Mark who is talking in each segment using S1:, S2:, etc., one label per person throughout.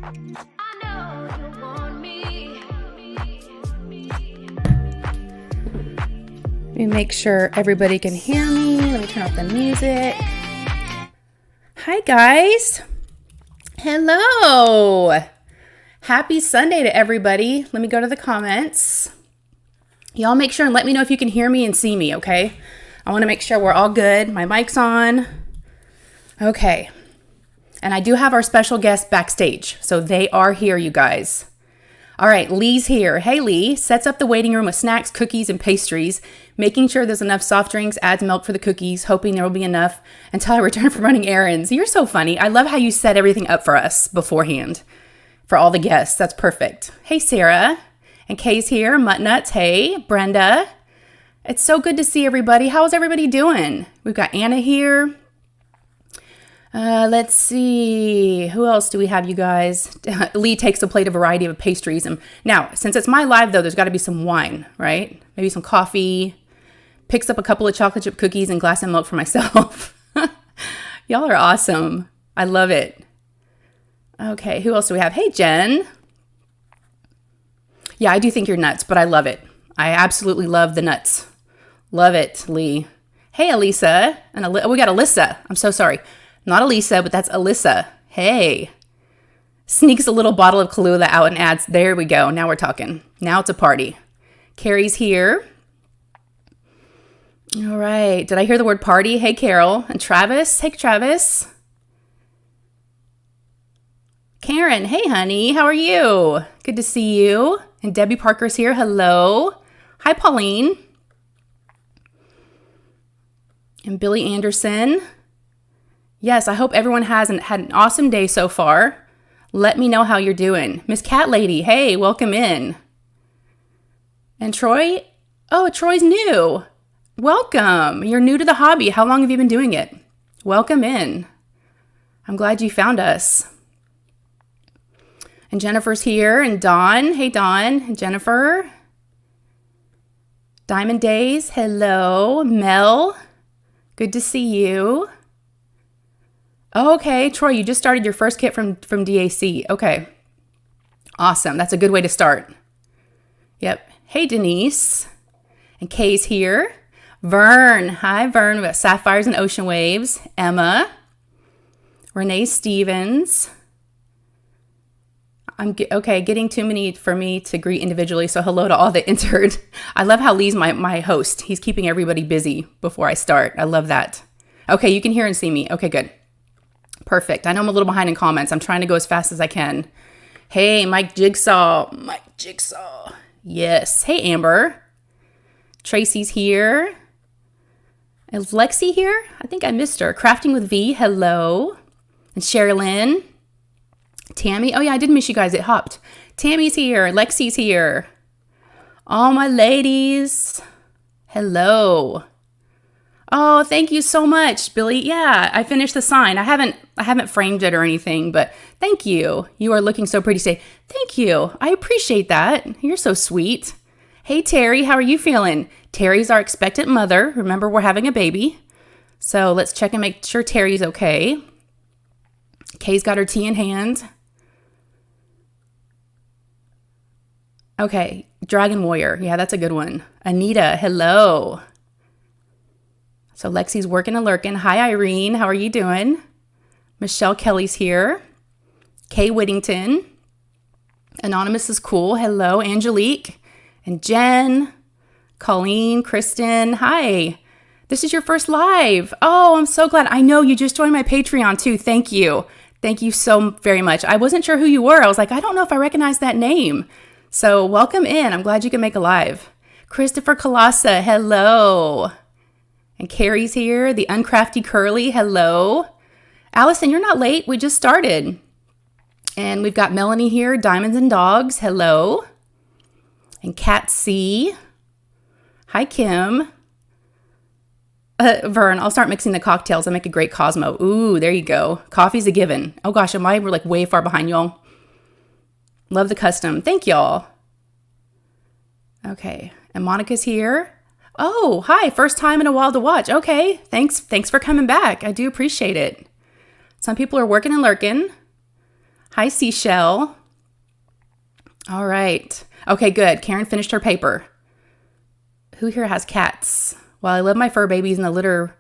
S1: I know you want me.
S2: Let me make sure everybody can hear me. Let me turn off the music. Hi, guys. Hello. Happy Sunday to everybody. Let me go to the comments. Y'all make sure and let me know if you can hear me and see me, okay? I want to make sure we're all good. My mic's on. Okay. And I do have our special guests backstage, so they are here, you guys. All right, Lee's here. Hey, Lee. Sets up the waiting room with snacks, cookies, and pastries, making sure there's enough soft drinks, adds milk for the cookies, hoping there will be enough until I return from running errands. You're so funny. I love how you set everything up for us beforehand for all the guests. That's perfect. Hey, Sarah. And Kay's here. Muttnuts. Hey, Brenda. It's so good to see everybody. How's everybody doing? We've got Anna here. Let's see. Who else do we have, you guys? Lee takes a plate of variety of pastries. And now, since it's my live, though, there's got to be some wine, right? Maybe some coffee. Picks up a couple of chocolate chip cookies and glass of milk for myself. Y'all are awesome. I love it. Okay, who else do we have? Hey, Jen. Yeah, I do think you're nuts, but I love it. I absolutely love the nuts. Love it, Lee. Hey, Elisa. And we got Alyssa. I'm so sorry. Not Elisa, but that's Alyssa. Hey. Sneaks a little bottle of Kahlua out and adds, there we go. Now we're talking. Now it's a party. Carrie's here. All right. Did I hear the word party? Hey, Carol. And Travis. Hey, Travis. Karen. Hey, honey. How are you? Good to see you. And Debbie Parker's here. Hello. Hi, Pauline. And Billy Anderson. Yes, I hope everyone had an awesome day so far. Let me know how you're doing. Miss Cat Lady, hey, welcome in. And Troy? Oh, Troy's new. Welcome. You're new to the hobby. How long have you been doing it? Welcome in. I'm glad you found us. And Jennifer's here. And Dawn. Hey, Dawn. And Jennifer. Diamond Days. Hello. Mel. Good to see you. Okay, Troy, you just started your first kit from DAC. Okay. Awesome. That's a good way to start. Yep. Hey, Denise. And Kay's here. Vern. Hi, Vern. We got Sapphires and Ocean Waves. Emma. Renee Stevens. Getting too many for me to greet individually, so hello to all that entered. I love how Lee's my host. He's keeping everybody busy before I start. I love that. Okay, you can hear and see me. Okay, good. Perfect. I know I'm a little behind in comments. I'm trying to go as fast as I can. Hey, Mike Jigsaw. Mike Jigsaw. Yes. Hey, Amber. Tracy's here. Is Lexi here? I think I missed her. Crafting with V. Hello. And Sherilyn. Tammy. Oh, yeah, I did miss you guys. It hopped. Tammy's here. Lexi's here. All my ladies. Hello. Oh, thank you so much, Billy. Yeah, I finished the sign. I haven't framed it or anything, but thank you. You are looking so pretty today. Thank you. I appreciate that. You're so sweet. Hey, Terry, how are you feeling? Terry's our expectant mother. Remember, we're having a baby. So let's check and make sure Terry's okay. Kay's got her tea in hand. Okay, Dragon Warrior. Yeah, that's a good one. Anita, hello. So Lexi's working and lurking. Hi, Irene. How are you doing? Michelle Kelly's here. Kay Whittington. Anonymous is cool. Hello, Angelique. And Jen. Colleen. Kristen. Hi. This is your first live. Oh, I'm so glad. I know you just joined my Patreon too. Thank you. Thank you so very much. I wasn't sure who you were. I was like, I don't know if I recognize that name. So welcome in. I'm glad you can make a live. Christopher Kalasa. Hello. And Carrie's here. The Uncrafty Curly. Hello. Allison, you're not late. We just started. And we've got Melanie here. Diamonds and Dogs. Hello. And Kat C. Hi, Kim. Vern, I'll start mixing the cocktails. I make a great Cosmo. Ooh, there you go. Coffee's a given. Oh gosh, we're like way far behind y'all. Love the custom. Thank y'all. Okay. And Monica's here. Oh, hi. First time in a while to watch. Okay. Thanks for coming back. I do appreciate it. Some people are working and lurking. Hi, Seashell. All right. Okay, good. Karen finished her paper. Who here has cats? Well, I love my fur babies and the litter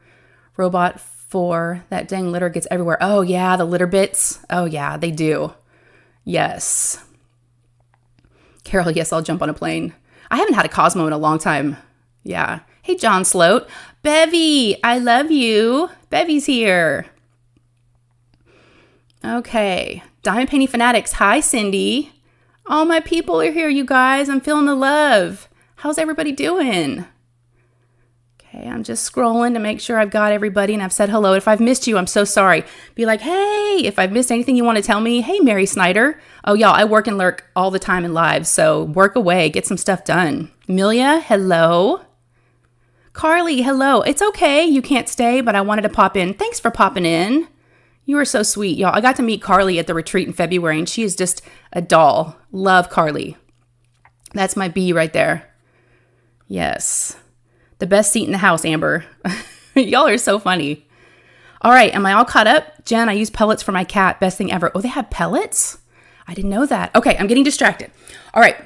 S2: robot for that dang litter gets everywhere. Oh, yeah, the litter bits. Oh, yeah, they do. Yes. Carol, yes, I'll jump on a plane. I haven't had a Cosmo in a long time. Yeah. Hey, John Sloat. Bevy, I love you. Bevy's here. Okay. Diamond Painting Fanatics. Hi, Cindy. All my people are here, you guys. I'm feeling the love. How's everybody doing? Okay, I'm just scrolling to make sure I've got everybody and I've said hello. If I've missed you, I'm so sorry. Be like, hey, if I've missed anything you want to tell me, hey, Mary Snyder. Oh, y'all, I work and lurk all the time in live, so work away, get some stuff done. Amelia, hello. Carly, hello. It's okay, you can't stay, but I wanted to pop in. Thanks for popping in. You are so sweet, y'all. I got to meet Carly at the retreat in February, and she is just a doll. Love Carly. That's my bee right there. Yes. The best seat in the house, Amber. Y'all are so funny. All right, am I all caught up? Jen, I use pellets for my cat. Best thing ever. Oh, they have pellets? I didn't know that. Okay, I'm getting distracted. All right,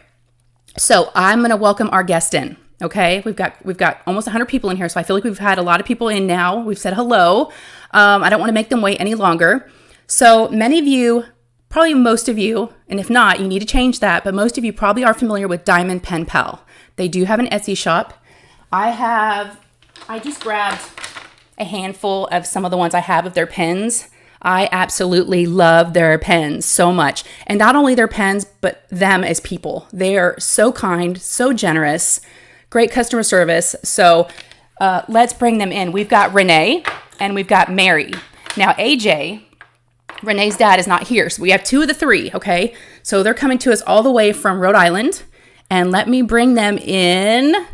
S2: so I'm going to welcome our guest in. Okay, we've got almost 100 people in here, so I feel like we've had a lot of people in now. We've said hello. I don't want to make them wait any longer. So many of you, probably most of you, and if not, you need to change that, but most of you probably are familiar with Diamond Pen Pal. They do have an Etsy shop. I just grabbed a handful of some of the ones I have of their pens. I absolutely love their pens so much. And not only their pens, but them as people. They are so kind, so generous, great customer service. So let's bring them in. We've got Renee and we've got Mary. Now, AJ, Renee's dad, is not here. So we have two of the three, okay? So they're coming to us all the way from Rhode Island. And let me bring them in.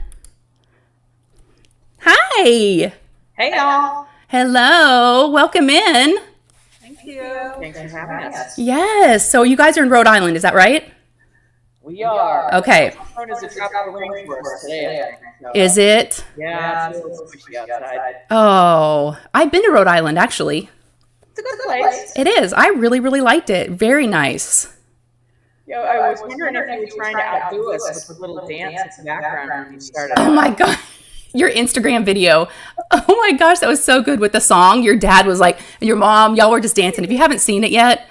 S2: Hi.
S3: Hey, y'all.
S2: Hello. Welcome in.
S3: Thank you. Thanks for having us.
S2: Yes. So you guys are in Rhode Island, is that right?
S3: We are.
S2: Okay.
S3: Known as a tropical rainforest today, I think. So,
S2: Is it?
S3: yeah, it's a little squishy outside.
S2: Oh, I've been to Rhode Island, actually.
S3: It's a good place.
S2: It is. I really, really liked it. Very nice.
S3: Yo, I was wondering if you were trying to outdo us with a little dance in the background when you started.
S2: Oh my God. Your Instagram video. Oh my gosh, that was so good with the song. Your dad was like, and your mom, y'all were just dancing. If you haven't seen it yet,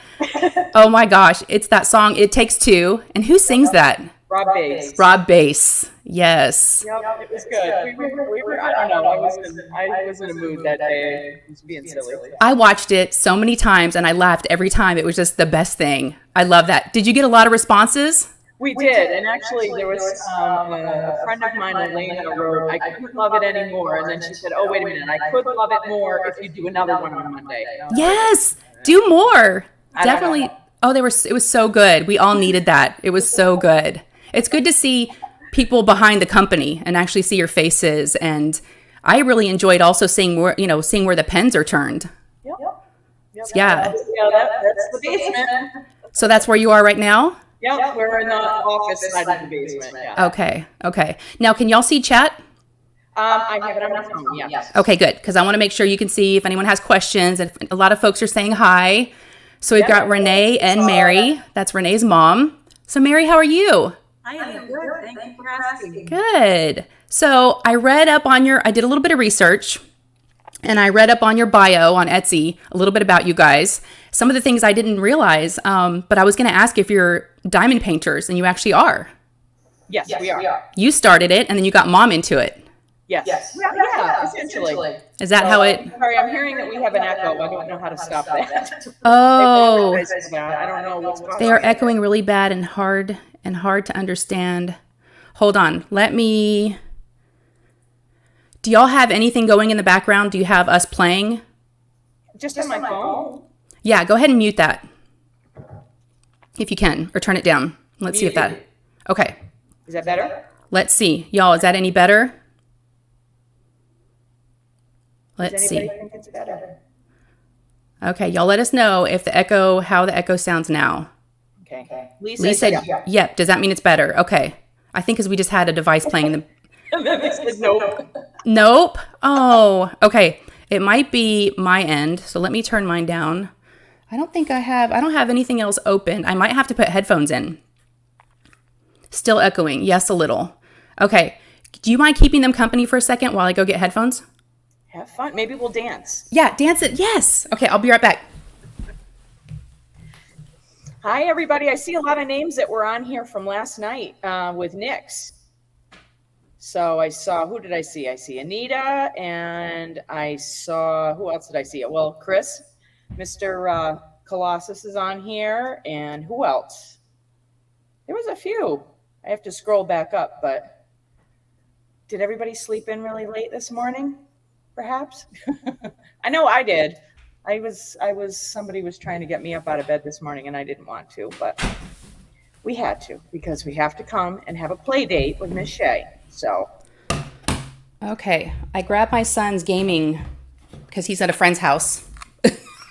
S2: oh my gosh, it's that song, It Takes Two. And who sings that?
S3: Rob Bass.
S2: Rob Bass. Yes.
S3: Yep, it was good. We were I don't know, I was in a mood that day. I was being silly.
S2: I watched it so many times and I laughed every time. It was just the best thing. I love that. Did you get a lot of responses?
S3: We did, and actually there was a friend of mine, Elena, wrote, I couldn't love it anymore, and then she said, oh, wait a minute, I could love it more if you do another one on Monday.
S2: Yes, do more. Definitely.
S3: know.
S2: It was so good. We all needed that. It was so good. It's good to see people behind the company and actually see your faces, and I really enjoyed also seeing where the pens are turned.
S3: Yep.
S2: Yeah.
S3: That's the basement.
S2: So that's where you are right now?
S3: Yep, we're in the office side of the basement. Yeah.
S2: Okay. Now, can y'all see chat?
S3: I have it on my phone. Yes.
S2: Okay, good. Because I want to make sure you can see if anyone has questions. And a lot of folks are saying hi. So we've got Renee and Mary. That's Renee's mom. So Mary, how are you?
S3: I am good. Thank you for asking.
S2: Good. So I did a little bit of research. And I read up on your bio on Etsy, a little bit about you guys. Some of the things I didn't realize, but I was going to ask if you're diamond painters, and you actually are.
S3: Yes, we are.
S2: You started it, and then you got mom into it.
S3: Yes. Yeah, essentially.
S2: Is that how it...
S3: Sorry, I'm hearing that we have an echo. I don't know how to stop that.
S2: Oh,
S3: I don't know what's going on.
S2: they are echoing really bad and hard to understand. Hold on. Do y'all have anything going in the background? Do you have us playing?
S3: Just on my phone.
S2: Yeah, go ahead and mute that. If you can, or turn it down. Let's see if that... Okay.
S3: Is that better?
S2: Let's see. Y'all, is that any better? Let's see.
S3: Does anybody think it's better?
S2: Okay, y'all let us know how the echo sounds now.
S3: Okay.
S2: Lisa, yep. Does that mean it's better? Okay. I think because we just had a device playing in the...
S3: Nope.
S2: Nope. Oh, okay. It might be my end. So let me turn mine down. I don't have anything else open. I might have to put headphones in. Still echoing. Yes, a little. Okay. Do you mind keeping them company for a second while I go get headphones?
S3: Have fun. Maybe we'll dance.
S2: Yeah, dance it. Yes. Okay, I'll be right back.
S3: Hi, everybody. I see a lot of names that were on here from last night with Nick's. So I saw, who did I see? I see Anita, and I saw, who else did I see? Well, Chris, Mr. Colossus is on here, and who else? There was a few. I have to scroll back up, but did everybody sleep in really late this morning? Perhaps? I know I did. Somebody was trying to get me up out of bed this morning, and I didn't want to, but we had to, because we have to come and have a play date with Miss Shay. So.
S2: Okay, I grabbed my son's gaming because he's at a friend's house.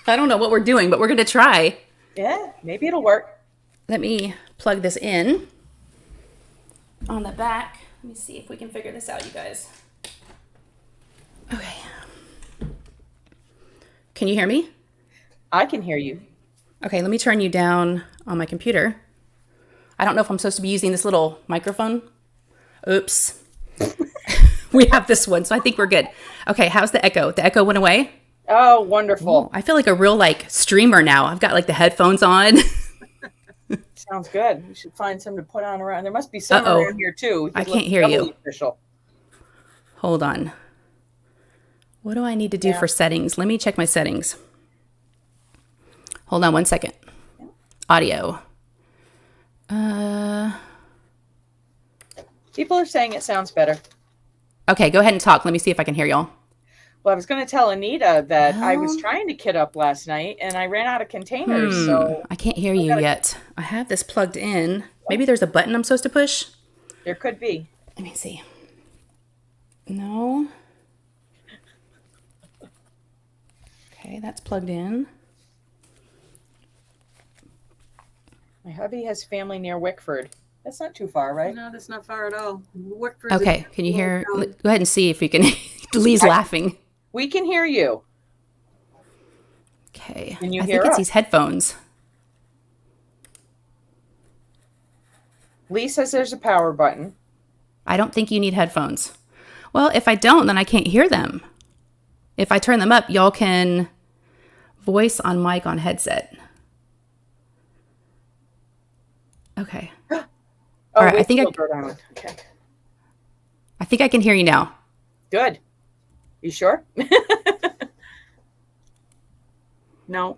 S2: I don't know what we're doing, but we're going to try.
S3: Yeah, maybe it'll work.
S2: Let me plug this in on the back. Let me see if we can figure this out, you guys. Okay. Can you hear me?
S3: I can hear you.
S2: Okay, let me turn you down on my computer. I don't know if I'm supposed to be using this little microphone. Oops. We have this one, so I think we're good. Okay, how's the echo? The echo went away?
S3: Oh, wonderful.
S2: Ooh, I feel like a real streamer now. I've got the headphones on.
S3: Sounds good. We should find some to put on around. There must be some around here too.
S2: I can't hear you.
S3: Official.
S2: Hold on. What do I need to do for settings? Let me check my settings. Hold on one second. Audio.
S3: People are saying it sounds better.
S2: Okay, go ahead and talk. Let me see if I can hear y'all.
S3: Well, I was going to tell Anita that I was trying to kit up last night and I ran out of containers. So
S2: I can't hear you yet. I have this plugged in. Maybe there's a button I'm supposed to push.
S3: There could be.
S2: Let me see. No. Okay, that's plugged in.
S3: My hubby has family near Wickford. That's not too far, right?
S4: No, that's not far at all. Wickford.
S2: Okay, can you hear? Go ahead and see if you can. Lee's laughing.
S3: We can hear you.
S2: Okay.
S3: Can you
S2: I
S3: hear
S2: think it's
S3: us?
S2: these headphones.
S3: Lee says there's a power button.
S2: I don't think you need headphones. Well, if I don't, then I can't hear them. If I turn them up, y'all can voice on mic on headset. Okay.
S3: Oh,
S2: all right,
S3: Okay.
S2: I think I can hear you now.
S3: Good. You sure? No.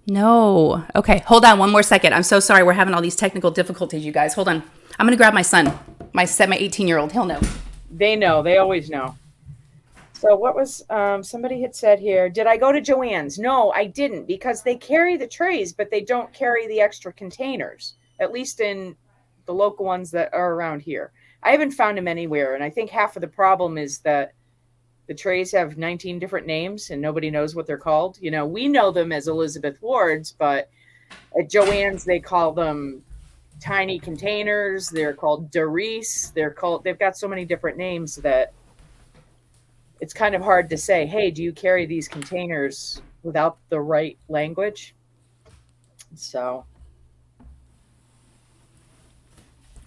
S2: No. Okay, hold on one more second. I'm so sorry. We're having all these technical difficulties, you guys. Hold on. I'm going to grab my son, my 18-year-old. He'll know.
S3: They know. They always know. So what was, somebody had said here, did I go to Joann's? No, I didn't, because they carry the trays, but they don't carry the extra containers, at least in the local ones that are around here. I haven't found them anywhere, and I think half of the problem is that the trays have 19 different names and nobody knows what they're called. You know, we know them as Elizabeth Ward's, but at Joann's they call them tiny containers. They're called Doris. They've got so many different names that it's kind of hard to say, hey, do you carry these containers without the right language? So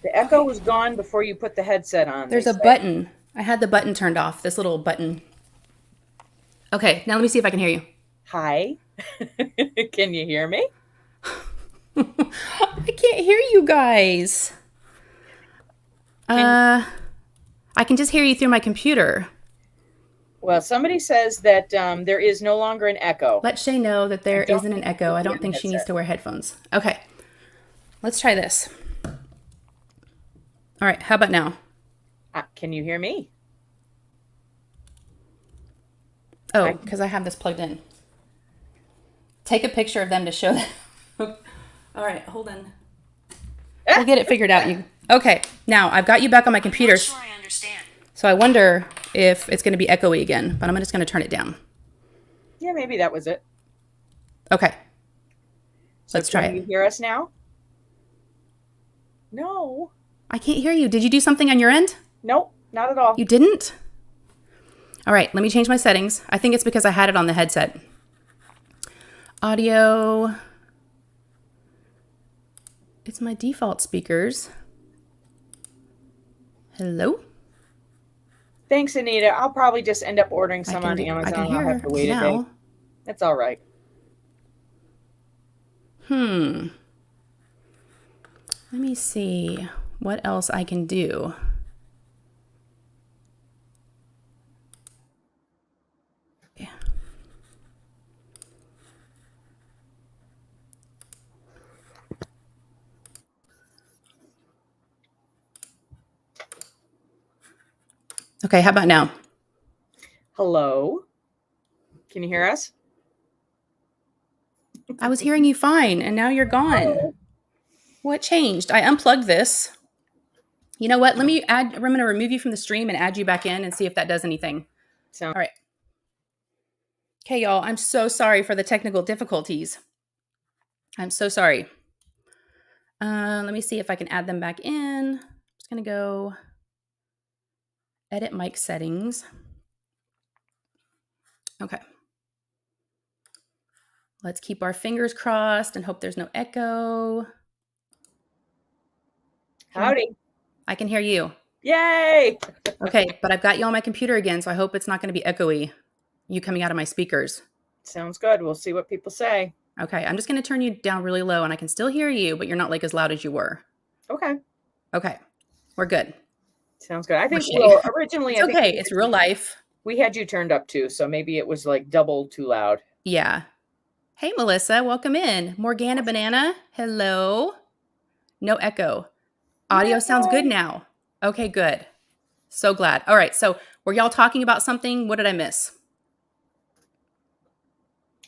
S3: the echo was gone before you put the headset on.
S2: There's a button. I had the button turned off, this little button. Okay, now let me see if I can hear you.
S3: Hi. Can you hear me?
S2: I can't hear you guys. I can just hear you through my computer.
S3: Well, somebody says that there is no longer an echo.
S2: Let Shay know that there isn't an echo. I don't think she needs to wear headphones. Okay, let's try this. All right, how about now?
S3: Can you hear me?
S2: Oh, because I have this plugged in. Take a picture of them to show them. All right, hold on. We'll get it figured out. Okay, now I've got you back on my computer.
S1: I'm not sure I understand.
S2: So I wonder if it's going to be echoey again, but I'm just going to turn it down.
S3: Yeah, maybe that was it.
S2: Okay. Let's try
S3: Can
S2: it.
S3: you hear us now? No.
S2: I can't hear you. Did you do something on your end?
S3: Nope, not at all.
S2: You didn't? All right, let me change my settings. I think it's because I had it on the headset. Audio. It's my default speakers. Hello?
S3: Thanks, Anita. I'll probably just end up ordering some on
S2: I
S3: Amazon.
S2: can
S3: I'll
S2: hear
S3: have to wait a day.
S2: now.
S3: That's all right.
S2: Let me see what else I can do. Yeah. Okay, how about now?
S3: Hello? Can you hear us?
S2: I was hearing you fine, and now you're gone. What changed? I unplugged this. You know what? I'm going to remove you from the stream and add you back in and see if that does anything.
S3: So,
S2: All right. Okay, y'all. I'm so sorry for the technical difficulties. I'm so sorry. Let me see if I can add them back in. I'm just going to go edit mic settings. Okay. Let's keep our fingers crossed and hope there's no echo.
S3: howdy.
S2: I can hear you.
S3: Yay!
S2: Okay, but I've got you on my computer again, so I hope it's not going to be echoey, you coming out of my speakers.
S3: Sounds good. We'll see what people say.
S2: Okay, I'm just going to turn you down really low, and I can still hear you, but you're not like as loud as you were.
S3: Okay.
S2: Okay, we're good.
S3: Sounds good. I think
S2: Shay.
S3: well, originally,
S2: It's
S3: I think
S2: okay. It's real life.
S3: we had you turned up too, so maybe it was like double too loud.
S2: Yeah. Hey, Melissa, welcome in. Morgana Banana, hello. No echo. Audio sounds good now. Okay, good. So glad. All right, so were y'all talking about something? What did I miss?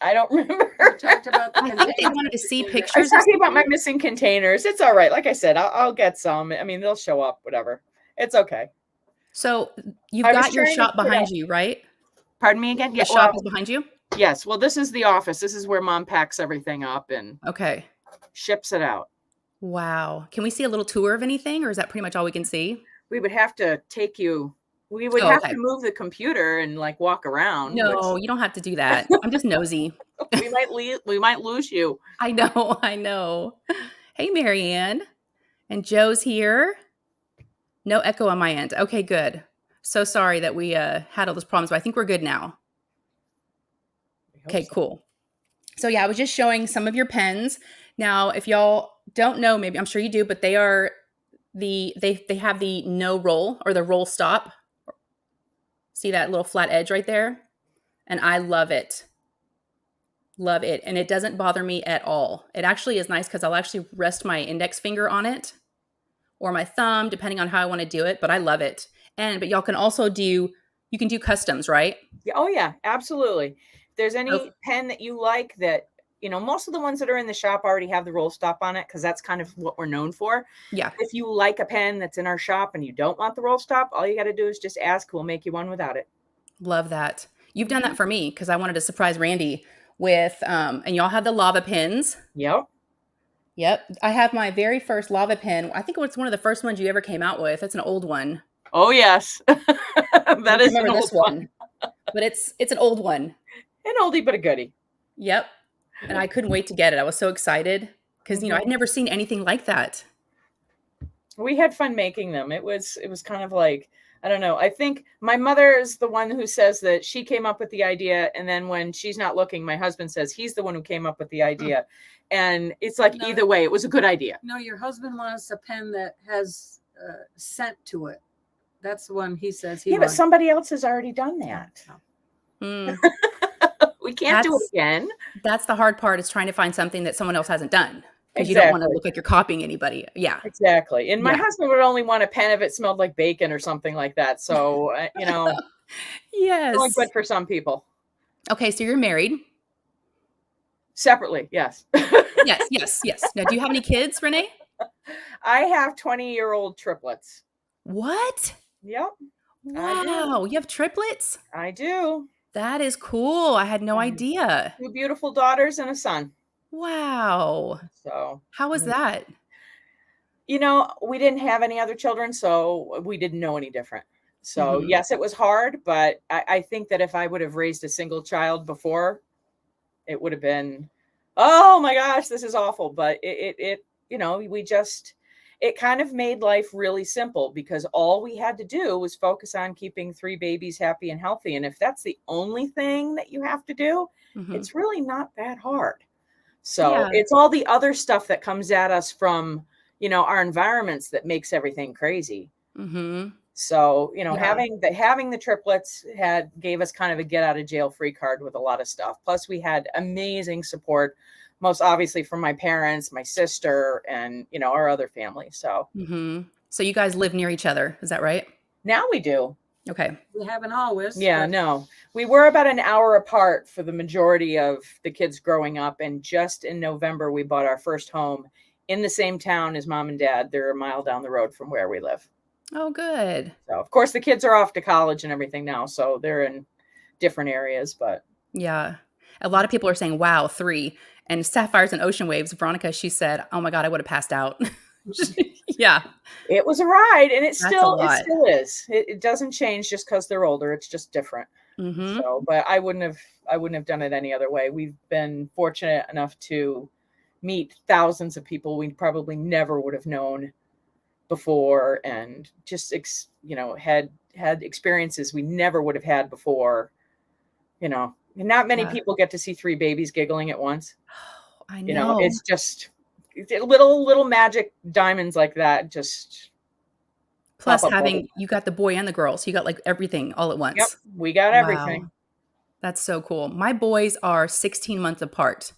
S3: I don't remember.
S4: We talked about the
S2: I think they
S4: containers.
S2: wanted to see
S3: I was
S2: pictures of
S3: talking about
S2: something.
S3: my missing containers. It's all right. Like I said, I'll get some. I mean, they'll show up, whatever. It's okay.
S2: So you've
S3: I was
S2: got your
S3: trying to
S2: shop
S3: put
S2: behind
S3: out-
S2: you, right?
S3: Pardon me again?
S2: The shop is behind you?
S3: Yes. Well, this is the office. This is where Mom packs everything up and
S2: Okay.
S3: ships it out.
S2: Wow. Can we see a little tour of anything, or is that pretty much all we can see?
S3: We would have to take you. We would
S2: Oh,
S3: have
S2: okay.
S3: to move the computer and like walk around.
S2: No, you don't have to do that. I'm just nosy.
S3: We might lose you.
S2: I know, I know. Hey, Marianne. And Joe's here. No echo on my end. Okay, good. So sorry that we had all those problems, but I think we're good now. Okay, cool. So yeah, I was just showing some of your pens. Now, if y'all don't know, maybe I'm sure you do, but they are they have the no roll or the roll stop. See that little flat edge right there? And I love it. Love it. And it doesn't bother me at all. It actually is nice because I'll actually rest my index finger on it or my thumb, depending on how I want to do it. But I love it. But y'all can also you can do customs, right?
S3: Yeah, oh yeah, absolutely. If there's any
S2: Oh.
S3: pen that you like that, most of the ones that are in the shop already have the roll stop on it because that's kind of what we're known for.
S2: Yeah.
S3: If you like a pen that's in our shop and you don't want the roll stop, all you got to do is just ask. We'll make you one without it.
S2: Love that. You've done that for me because I wanted to surprise Randy with, and y'all have the lava pens.
S3: Yep.
S2: Yep. I have my very first lava pen. I think it's one of the first ones you ever came out with. It's an old one.
S3: Oh yes. That
S2: I
S3: is an
S2: remember
S3: old
S2: this one. But it's an old one.
S3: An oldie but a goodie.
S2: Yep. And I couldn't wait to get it. I was so excited because I'd never seen anything like that.
S3: We had fun making them. It was kind of like, I don't know. I think my mother is the one who says that she came up with the idea. And then when she's not looking, my husband says he's the one who came up with the idea. And it's like, either way, it was a good idea.
S4: No, your husband wants a pen that has scent to it. That's the one he says he
S3: Yeah, but
S4: wants.
S3: somebody else has already done that.
S2: Mm.
S3: We can't do it again.
S2: That's the hard part, is trying to find something that someone else hasn't done. Because you don't want to look like you're copying anybody. Yeah.
S3: Exactly. And my husband would only want a pen if it smelled like bacon or something like that. So,
S2: Yes.
S3: only good for some people.
S2: Okay, so you're married.
S3: Separately, yes.
S2: Yes. Now, do you have any kids, Renee?
S3: I have 20-year-old triplets.
S2: What?
S3: Yep.
S2: Wow, you have triplets?
S3: I do.
S2: That is cool. I had no idea.
S3: 2 beautiful daughters and a son.
S2: Wow.
S3: So
S2: how was that?
S3: We didn't have any other children, so we didn't know any different. So yes, it was hard, but I think that if I would have raised a single child before, it would have been oh my gosh, this is awful. But it you know, it kind of made life really simple because all we had to do was focus on keeping 3 babies happy and healthy. And if that's the only thing that you have to do,
S2: Hmm.
S3: it's really not that hard. So
S2: Yeah.
S3: it's all the other stuff that comes at us from, our environments that makes everything crazy.
S2: Hmm.
S3: So,
S2: Yeah.
S3: having the triplets gave us kind of a get out of jail free card with a lot of stuff. Plus we had amazing support, most obviously from my parents, my sister, and, our other family. So
S2: Hmm. So you guys live near each other. Is that right?
S3: now we do.
S2: Okay.
S4: We haven't always,
S3: Yeah,
S4: but
S3: no. We were about an hour apart for the majority of the kids growing up. And just in November, we bought our first home in the same town as mom and dad. They're a mile down the road from where we live.
S2: Oh, good.
S3: So, of course, the kids are off to college and everything now. So they're in different areas. But
S2: Yeah. A lot of people are saying, wow, 3. And Sapphires and Ocean Waves, Veronica, she said, oh my God, I would have passed out. Yeah.
S3: it was a ride, and
S2: That's a
S3: it
S2: lot.
S3: still is. It doesn't change just because they're older. It's just different.
S2: Hmm.
S3: So, but I wouldn't have done it any other way. We've been fortunate enough to meet thousands of people we probably never would have known before, and just had experiences we never would have had before. And not many
S2: Yeah.
S3: people get to see 3 babies giggling at once.
S2: Oh, I know.
S3: It's just little magic diamonds like that just pop
S2: Plus
S3: up all the
S2: having
S3: time.
S2: you got the boy and the girl, so you got like everything all at
S3: Yep,
S2: once.
S3: we got everything.
S2: Wow. That's so cool. My boys are 16 months apart.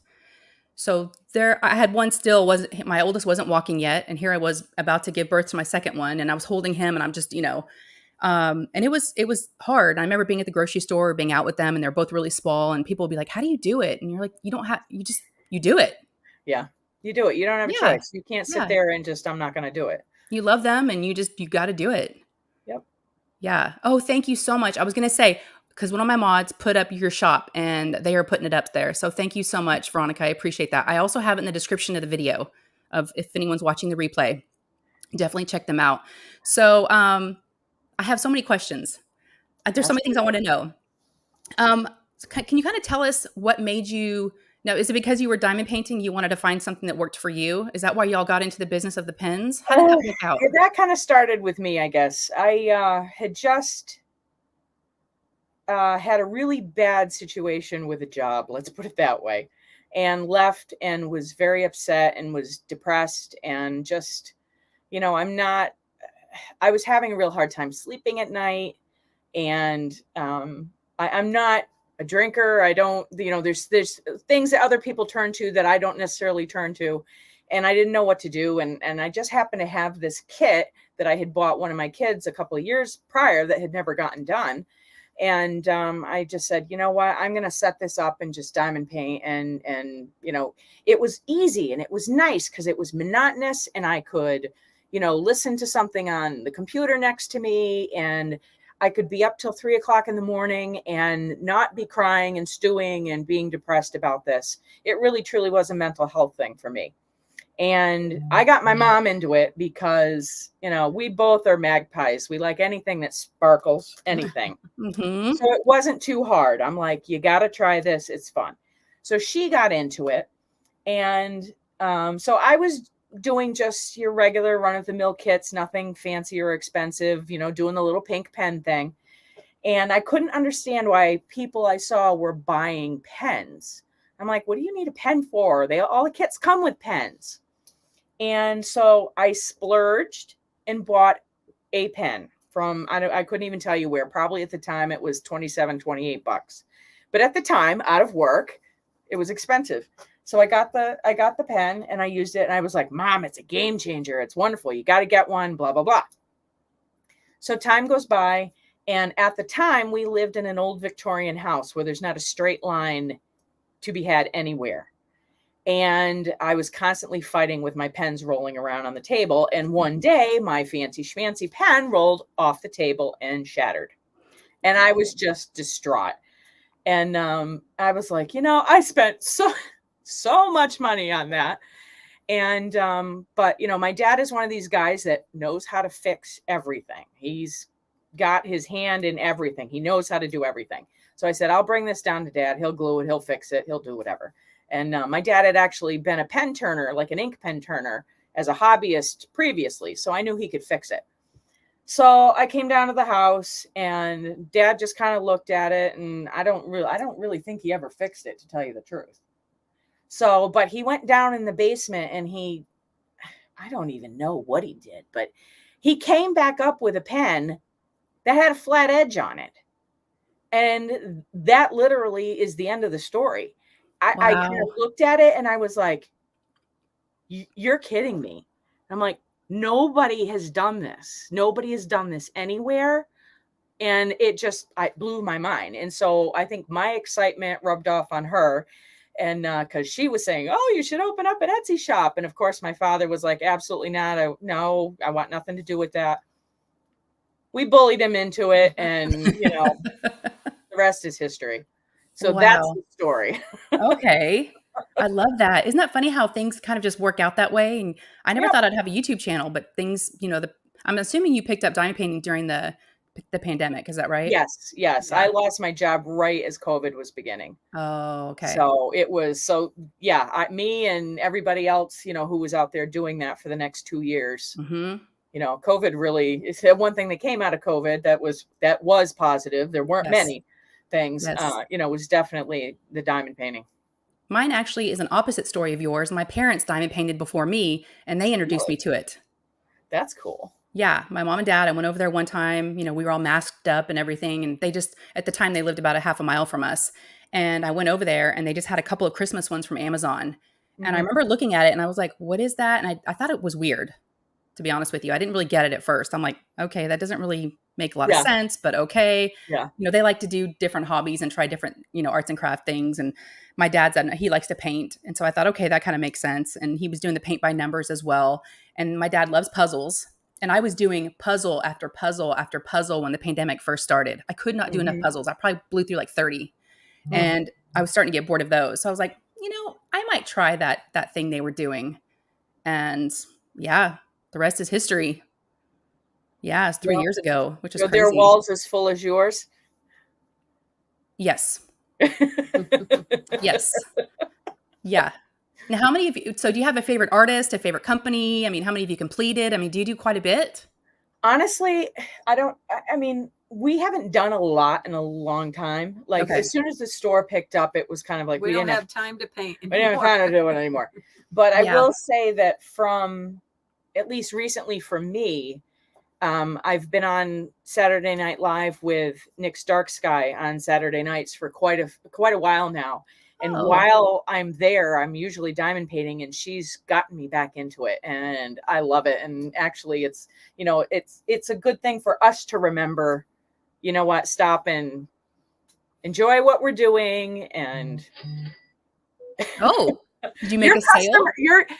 S2: So there I had one still wasn't my oldest wasn't walking yet, and here I was about to give birth to my second one, and I was holding him and I'm just, and it was hard. I remember being at the grocery store, being out with them, and they're both really small, and people would be like, "How do you do it?" And you're like, "You don't have you do it."
S3: Yeah, you do it. You don't have a
S2: Yeah.
S3: choice. You can't sit
S2: Yeah.
S3: there and just, I'm not going to do it.
S2: You love them and you got to do it.
S3: Yep.
S2: Yeah. Oh, thank you so much. I was going to say, because one of my mods put up your shop and they are putting it up there. So thank you so much, Veronica. I appreciate that. I also have it in the description of the video of if anyone's watching the replay, definitely check them out. So I have so many questions. There's so
S3: That's
S2: many things I want to know. Um, can you kind of tell us what made you now? Is it because you were diamond painting? You wanted to find something that worked for you? Is that why y'all got into the business of the pens? How did that work out?
S3: That kind of started with me, I guess. I had just had a really bad situation with a job, let's put it that way, and left and was very upset and was depressed and just, I was having a real hard time sleeping at night. And I'm not a drinker. I don't, there's things that other people turn to that I don't necessarily turn to. And I didn't know what to do. And I just happened to have this kit that I had bought one of my kids a couple of years prior that had never gotten done. And I just said, you know what, I'm going to set this up and just diamond paint. And it was easy and it was nice because it was monotonous and I could, listen to something on the computer next to me, and I could be up till 3 o'clock in the morning and not be crying and stewing and being depressed about this. It really, truly was a mental health thing for me. And I got my mom into it because, we both are magpies. We like anything that sparkles, anything.
S2: Hmm.
S3: So it wasn't too hard. I'm like, you got to try this. It's fun. So she got into it. And so I was doing just your regular run of the mill kits, nothing fancy or expensive, doing the little pink pen thing. And I couldn't understand why people I saw were buying pens. I'm like, what do you need a pen for? All the kits come with pens. And so I splurged and bought a pen from, I couldn't even tell you where. Probably at the time it was $27-28. But at the time, out of work, it was expensive. So I got the pen and I used it, and I was like, Mom, it's a game changer. It's wonderful. You got to get one, blah, blah, blah. So time goes by. And at the time, we lived in an old Victorian house where there's not a straight line to be had anywhere. And I was constantly fighting with my pens rolling around on the table. And one day, my fancy schmancy pen rolled off the table and shattered. And I was just distraught. And I was like, I spent so much money on that. And but my dad is one of these guys that knows how to fix everything. He's got his hand in everything. He knows how to do everything. So I said, I'll bring this down to Dad. He'll glue it, he'll fix it, he'll do whatever. And my dad had actually been a pen turner, like an ink pen turner, as a hobbyist previously. So I knew he could fix it. So I came down to the house, and Dad just kind of looked at it, and I don't really think he ever fixed it, to tell you the truth. So, but he went down in the basement, and I don't even know what he did, but he came back up with a pen that had a flat edge on it. And that literally is the end of the story. I kind of
S2: Wow.
S3: looked at it and I was like, you're kidding me. I'm like, nobody has done this. Nobody has done this anywhere. And it blew my mind. And so I think my excitement rubbed off on her. And because she was saying, oh, you should open up an Etsy shop. And of course, my father was like, absolutely not. No, I want nothing to do with that. We bullied him into it. And, the rest is history. So that's
S2: Wow.
S3: the story.
S2: Okay. I love that. Isn't that funny how things kind of just work out that way? And I never
S3: Yeah.
S2: thought I'd have a YouTube channel, but things, I'm assuming you picked up diamond painting during the pandemic. Is that right?
S3: Yes.
S2: Yeah.
S3: I lost my job right as COVID was beginning.
S2: Oh, okay.
S3: So it was me and everybody else, who was out there doing that for the next 2 years.
S2: Mm-hmm.
S3: COVID really is the one thing that came out of COVID that was positive. There weren't
S2: Yes.
S3: many things,
S2: Yes.
S3: was definitely the diamond painting.
S2: Mine actually is an opposite story of yours. My parents diamond painted before me, and they introduced me to it.
S3: That's cool.
S2: Yeah, my mom and dad, I went over there one time, we were all masked up and everything. And they just, at the time, they lived about a half a mile from us. And I went over there and they just had a couple of Christmas ones from Amazon. And I
S3: Mhm.
S2: remember looking at it and I was like, what is that? And I thought it was weird, to be honest with you. I didn't really get it at first. I'm like, okay, that doesn't really make a lot of
S3: Yeah.
S2: sense, but okay.
S3: Yeah.
S2: They like to do different hobbies and try different, arts and craft things. And my dad said he likes to paint. And so I thought, okay, that kind of makes sense. And he was doing the paint by numbers as well. And my dad loves puzzles. And I was doing puzzle after puzzle after puzzle when the pandemic first started. I could not do enough
S3: Mhm.
S2: puzzles. I probably blew through like 30. And I was starting to get bored of those. So I was like, I might try that thing they were doing. And yeah, the rest is history. Yeah, it's 3
S3: Well,
S2: years ago, which is
S3: are their
S2: crazy.
S3: walls as full as yours?
S2: Yes. Yes. Yeah. Now, how many of you, so do you have a favorite artist, a favorite company? I mean, how many of you completed? I mean, do you do quite a bit?
S3: Honestly, I mean, we haven't done a lot in a long time. Like
S2: Okay.
S3: as soon as the store picked up, it was kind of like
S4: We don't
S3: didn't
S4: have time to paint
S3: we didn't have
S4: anymore.
S3: time to do it anymore. But I
S2: Yeah.
S3: will say that from at least recently for me, I've been on Saturday Night Live with Nick's Dark Sky on Saturday nights for quite a while now. And
S2: Oh.
S3: while I'm there, I'm usually diamond painting, and she's gotten me back into it, and I love it. And actually, it's it's a good thing for us to remember. You know what? Stop and enjoy what we're doing. And
S2: Oh, did you make a sale?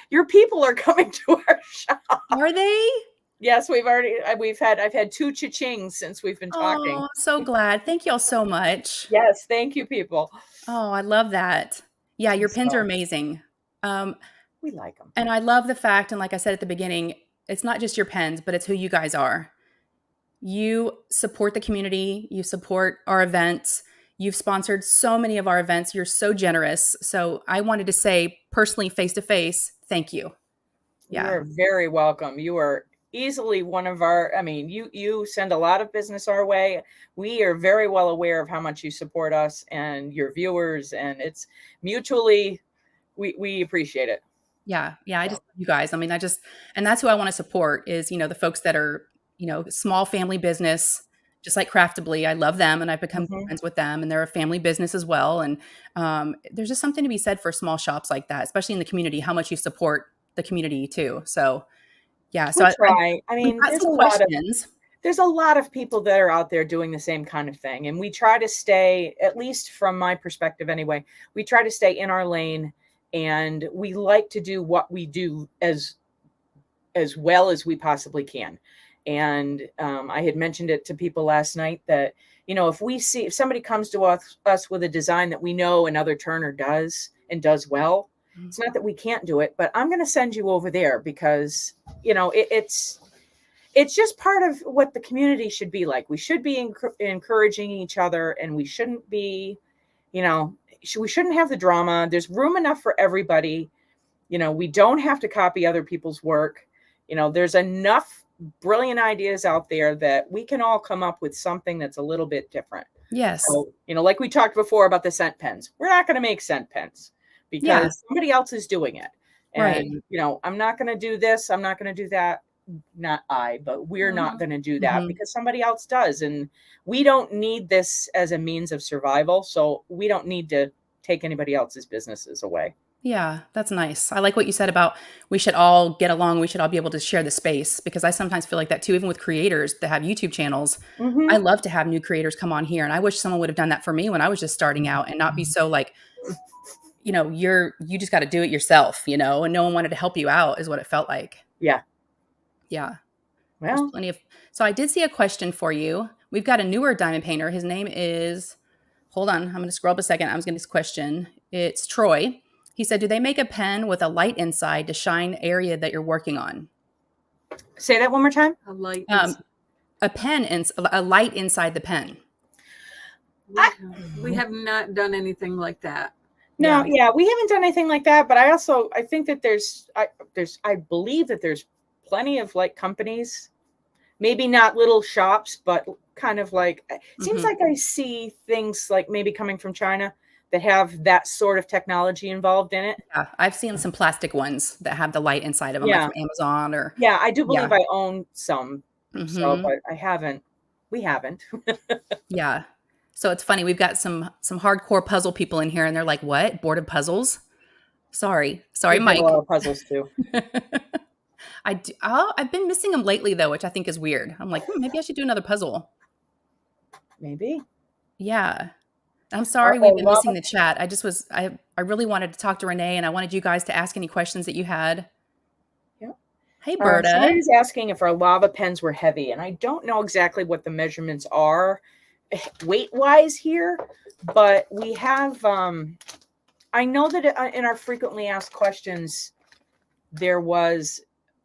S3: your people are coming to our shop.
S2: Are they?
S3: Yes, I've had 2 cha-chings since we've been talking.
S2: Oh, I'm so glad. Thank y'all so much.
S3: Yes, thank you, people.
S2: Oh, I love that. Yeah, your pins are
S3: So
S2: amazing.
S3: we like them.
S2: And I love the fact, and like I said at the beginning, it's not just your pens, but it's who you guys are. You support the community. You support our events. You've sponsored so many of our events. You're so generous. So I wanted to say personally, face to face, thank you.
S3: You
S2: Yeah.
S3: are very welcome. You are easily one of our, I mean, you send a lot of business our way. We are very well aware of how much you support us and your viewers, and it's mutually, we appreciate it.
S2: Yeah. Yeah. I just love you guys. I mean, and that's who I want to support is, the folks that are, small family business, just like Craftably. I love them and I've become
S3: Mhm.
S2: friends with them, and they're a family business as well. And there's just something to be said for small shops like that, especially in the community, how much you support the community too. So yeah. So
S3: We try. I
S2: we've
S3: mean,
S2: got some questions.
S3: there's a lot of people that are out there doing the same kind of thing. And we try to stay, at least from my perspective anyway, we try to stay in our lane, and we like to do what we do as well as we possibly can. And I had mentioned it to people last night that, if somebody comes to us with a design that we know another turner does and does well, it's not that we can't do it, but I'm going to send you over there because, it's just part of what the community should be like. We should be encouraging each other, and we shouldn't be, we shouldn't have the drama. There's room enough for everybody. We don't have to copy other people's work. There's enough brilliant ideas out there that we can all come up with something that's a little bit different.
S2: Yes.
S3: So, like we talked before about the scent pens, we're not going to make scent pens because somebody else is doing it. And, I'm not going to do this. I'm not going to do that. Not I, but we're not going to do that because somebody else does. And we don't need this as a means of survival. So we don't need to take anybody else's businesses away.
S2: Yeah, that's nice. I like what you said about we should all get along. We should all be able to share the space, because I sometimes feel like that too, even with creators that have YouTube channels. I love to have new creators come on here. And I wish someone would have done that for me when I was just starting out and not be so like, you just got to do it yourself, and no one wanted to help you out is what it felt like.
S3: Yeah.
S2: Yeah.
S3: Well,
S2: there's plenty of, so I did see a question for you. We've got a newer diamond painter. His name is, hold on, I'm going to scroll up a second. I was getting this question. It's Troy. He said, do they make a pen with a light inside to shine area that you're working on?
S3: Say that one more time.
S4: A light.
S2: A light inside the pen.
S4: We have not done anything like that.
S3: No, we haven't done anything like that. But I think that I believe that there's plenty of like companies, maybe not little shops, but kind of like, it seems like I see things like maybe coming from China that have that sort of technology involved in it.
S2: Yeah, I've seen some plastic ones that have the light inside of them, like from Amazon or.
S3: Yeah, I do believe I own some, so, but we haven't.
S2: Yeah. So it's funny. We've got some hardcore puzzle people in here, and they're like, "What? Bored of puzzles?" Sorry, Mike.
S3: A lot of puzzles too.
S2: I've been missing them lately, though, which I think is weird. I'm like, maybe I should do another puzzle.
S3: Maybe.
S2: Yeah. I'm sorry we've been missing the chat. I really wanted to talk to Renee, and I wanted you guys to ask any questions that you had. Yeah. Hey, Berta.
S3: Somebody's asking if our lava pens were heavy, and I don't know exactly what the measurements are weight-wise here, but we have, I know that in our frequently asked questions, there was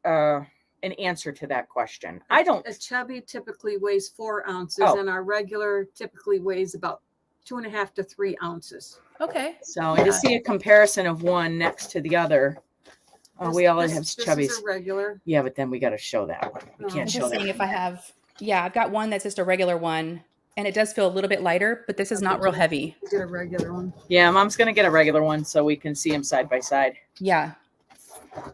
S3: an answer to that question.
S4: A chubby typically weighs 4 ounces, and our regular typically weighs about 2.5 to 3 ounces.
S2: Okay.
S3: So to see a comparison of one next to the other, we all have chubbies.
S4: This is a regular.
S3: Yeah, but then we got to show that one. We can't show that.
S2: If I have, I've got one that's just a regular one, and it does feel a little bit lighter, but this is not real heavy.
S4: Get a regular one.
S3: Yeah, Mom's gonna get a regular one so we can see them side by side.
S2: Yeah.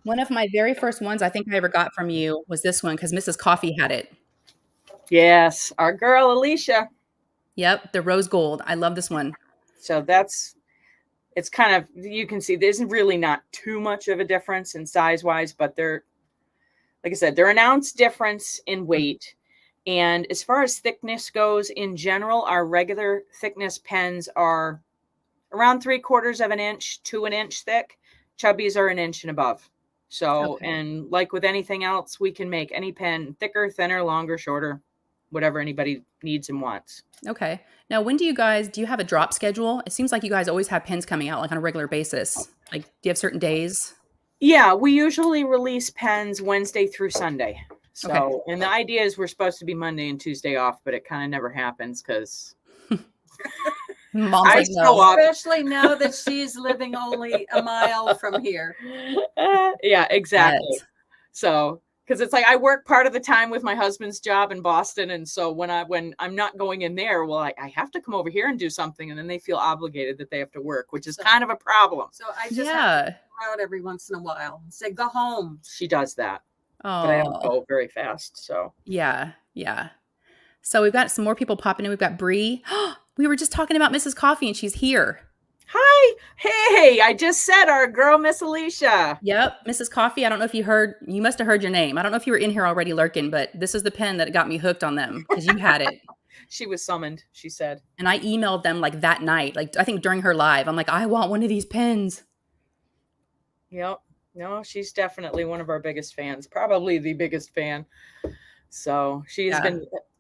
S2: One of my very first ones I think I ever got from you was this one, because Mrs. Coffee had it.
S3: Yes, our girl Alicia.
S2: Yep, the rose gold. I love this one.
S3: So it's kind of, you can see there's really not too much of a difference in size wise, but they're, like I said, they're an ounce difference in weight. And as far as thickness goes, in general, our regular thickness pens are around 3/4 of an inch to an inch thick. Chubbies are an inch and above. So, and like with anything else, we can make any pen thicker, thinner, longer, shorter, whatever anybody needs and wants.
S2: Okay. Now, when do you have a drop schedule? It seems like you guys always have pens coming out like on a regular basis. Like, do you have certain days?
S3: Yeah, we usually release pens Wednesday through Sunday. So, and the idea is we're supposed to be Monday and Tuesday off, but it kind of never happens because
S2: Mom's like, no.
S4: Especially now that she's living only a mile from here.
S3: Yeah, exactly. So, because it's like I work part of the time with my husband's job in Boston, and so when I'm not going in there, well, I have to come over here and do something, and then they feel obligated that they have to work, which is kind of a problem.
S4: So I just have to go out every once in a while and say, "Go home."
S3: She does that. But I don't go very fast. So
S2: yeah. So we've got some more people popping in. We've got Bree. We were just talking about Mrs. Coffee, and she's here.
S3: Hi. Hey, I just said our girl, Miss Alicia.
S2: Yep. Mrs. Coffee. I don't know if you must have heard your name. I don't know if you were in here already lurking, but this is the pen that got me hooked on them because you had it.
S3: She was summoned, she said.
S2: And I emailed them like that night, like I think during her live. I'm like, I want one of these pens.
S3: Yep. No, she's definitely one of our biggest fans, probably the biggest fan. So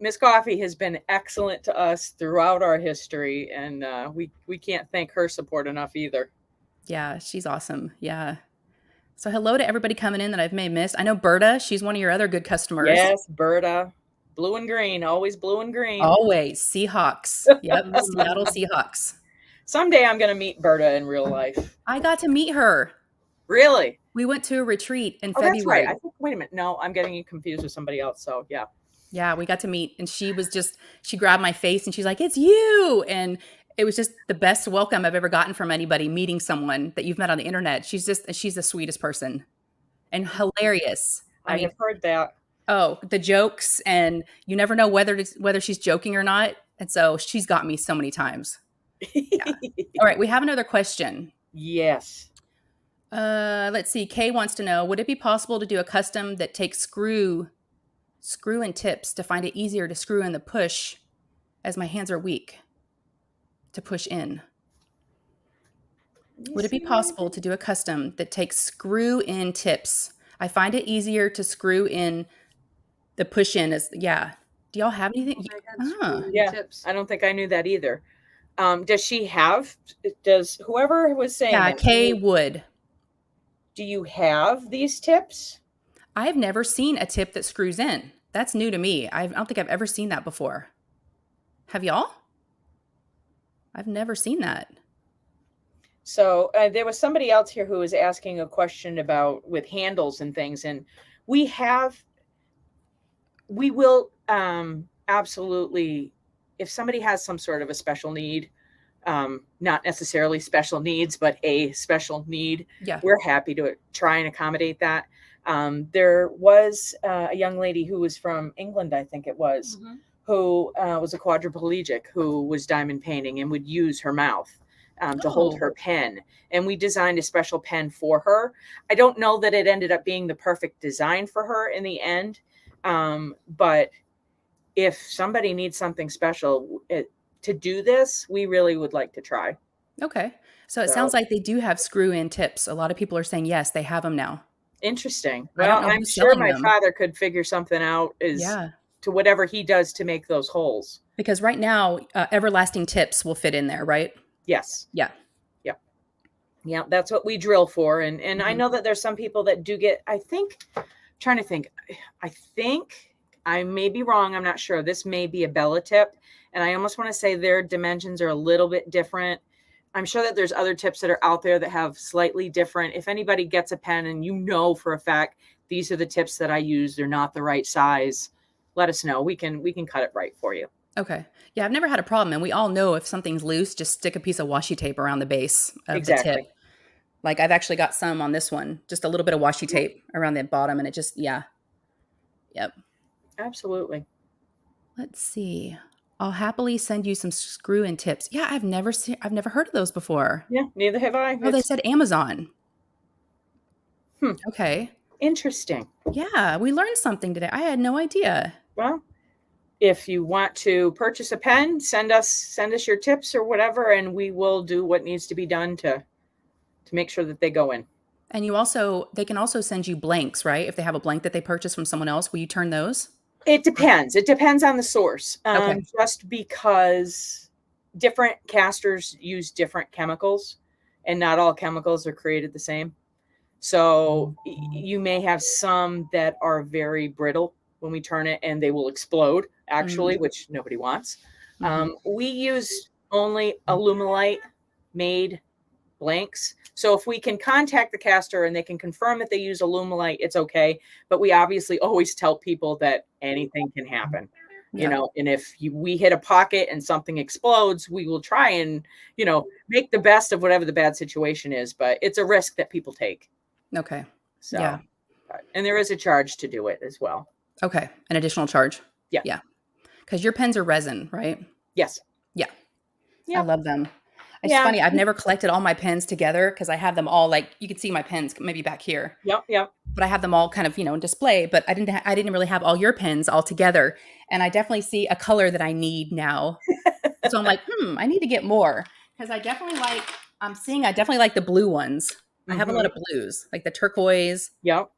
S3: Miss Coffee has been excellent to us throughout our history, and we can't thank her support enough either.
S2: Yeah, she's awesome. Yeah. So hello to everybody coming in that I've may have missed. I know Berta, she's one of your other good customers.
S3: Yes, Berta. Blue and green, always blue and green.
S2: Always. Seahawks. Yep, Seattle Seahawks.
S3: Someday I'm going to meet Berta in real life.
S2: I got to meet her.
S3: Really?
S2: We went to a retreat in
S3: Oh, that's right.
S2: February.
S3: I think, wait a minute. No, I'm getting you confused with somebody else. So yeah.
S2: Yeah, we got to meet, and she grabbed my face and she's like, "It's you." And it was just the best welcome I've ever gotten from anybody, meeting someone that you've met on the internet. She's the sweetest person and hilarious. I
S3: I
S2: mean,
S3: have heard that.
S2: oh, the jokes, and you never know whether she's joking or not. And so she's got me so many times. Yeah. All right, we have another question.
S3: Yes.
S2: Let's see. Kay wants to know, would it be possible to do a custom that takes screw and tips to find it easier to screw in the push, as my hands are weak to push in? Would it be possible to do a custom that takes screw in tips? I find it easier to screw in the push in as, yeah. Do y'all have anything?
S3: Yeah.
S4: Tips.
S3: I don't think I knew that either. Does whoever was saying
S2: Yeah,
S3: that,
S2: Kay would.
S3: do you have these tips?
S2: I've never seen a tip that screws in. That's new to me. I don't think I've ever seen that before. Have y'all? I've never seen that.
S3: So there was somebody else here who was asking a question about with handles and things, and we will absolutely, if somebody has some sort of a special need, not necessarily special needs, but a special need,
S2: Yeah.
S3: we're happy to try and accommodate that. There was a young lady who was from England, I think it was, who was a quadriplegic who was diamond painting and would use her mouth to hold her pen. And we designed a special pen for her. I don't know that it ended up being the perfect design for her in the end. But if somebody needs something special to do this, we really would like to try.
S2: Okay. So it sounds like they do have screw in tips. A lot of people are saying, yes, they have them now.
S3: Interesting.
S2: I don't
S3: Well,
S2: know
S3: I'm
S2: who's
S3: sure
S2: selling
S3: my
S2: them.
S3: father could figure something out to whatever he does to make those holes.
S2: Because right now, everlasting tips will fit in there, right?
S3: Yes.
S2: Yeah.
S3: Yeah, that's what we drill for. And I know that there's some people that do get, I think I may be wrong. I'm not sure. This may be a Bella tip. And I almost want to say their dimensions are a little bit different. I'm sure that there's other tips that are out there that have slightly different. If anybody gets a pen and you know for a fact, these are the tips that I use, they're not the right size, let us know. We can cut it right for you.
S2: Okay. Yeah, I've never had a problem. And we all know if something's loose, just stick a piece of washi tape around the base of the tip. Like I've actually got some on this one, just a little bit of washi tape around the bottom, and it just, yeah. Yep.
S3: Absolutely.
S2: Let's see. I'll happily send you some screw in tips. Yeah, I've never heard of those before.
S3: Yeah, neither have I.
S2: Oh, they said Amazon. Okay.
S3: Interesting.
S2: Yeah, we learned something today. I had no idea.
S3: Well, if you want to purchase a pen, send us your tips or whatever, and we will do what needs to be done to make sure that they go in.
S2: And they can also send you blanks, right? If they have a blank that they purchased from someone else, will you turn those?
S3: It depends. It depends on the source.
S2: Okay.
S3: Just because different casters use different chemicals, and not all chemicals are created the same. So you may have some that are very brittle when we turn it, and they will explode, actually, which nobody wants. We use only Alumilite made blanks. So if we can contact the caster and they can confirm that they use Alumilite, it's okay. But we obviously always tell people that anything can happen, you know, and if we hit a pocket and something explodes, we will try and, make the best of whatever the bad situation is. But it's a risk that people take.
S2: Okay.
S3: So,
S2: yeah.
S3: And there is a charge to do it as well.
S2: Okay. An additional charge.
S3: Yeah.
S2: Yeah. Because your pens are resin, right?
S3: Yes.
S2: Yeah.
S3: Yeah.
S2: I love them. It's funny. I've never collected all my pens together because I have them all, like, you can see my pens maybe back here.
S3: Yep.
S2: But I have them all kind of, in display, but I didn't really have all your pens all together. And I definitely see a color that I need now. So I'm like, I need to get more, because I definitely like the blue ones. I have a lot of blues, like the turquoise.
S3: Yep.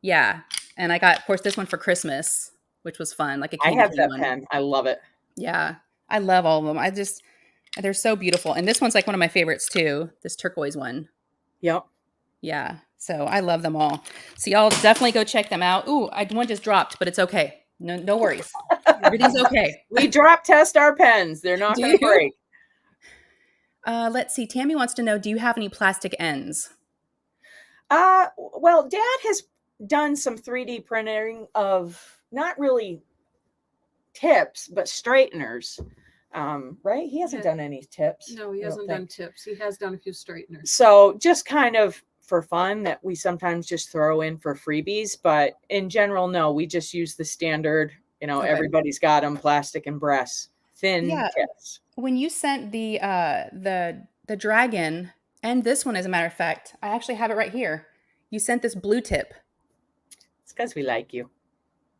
S2: Yeah. And I got, of course, this one for Christmas, which was fun. Like a
S3: I
S2: candy
S3: have
S2: cane
S3: that
S2: one.
S3: pen. I love it.
S2: Yeah. I love all of them. They're so beautiful. And this one's like one of my favorites too. This turquoise one.
S3: Yep.
S2: Yeah. So I love them all. So y'all definitely go check them out. Ooh, one just dropped, but it's okay. No worries. Everything's okay.
S3: We drop test our pens. They're not going to break.
S2: Let's see. Tammy wants to know, do you have any plastic ends?
S3: Well, Dad has done some 3D printing of not really tips, but straighteners. Right? He hasn't done any tips.
S4: No, he hasn't done tips. He has done a few straighteners.
S3: So just kind of for fun that we sometimes just throw in for freebies. But in general, no, we just use the standard,
S2: Okay.
S3: everybody's got them, plastic and breasts, thin tips.
S2: When you sent the dragon, and this one, as a matter of fact, I actually have it right here. You sent this blue tip.
S3: It's because we like you.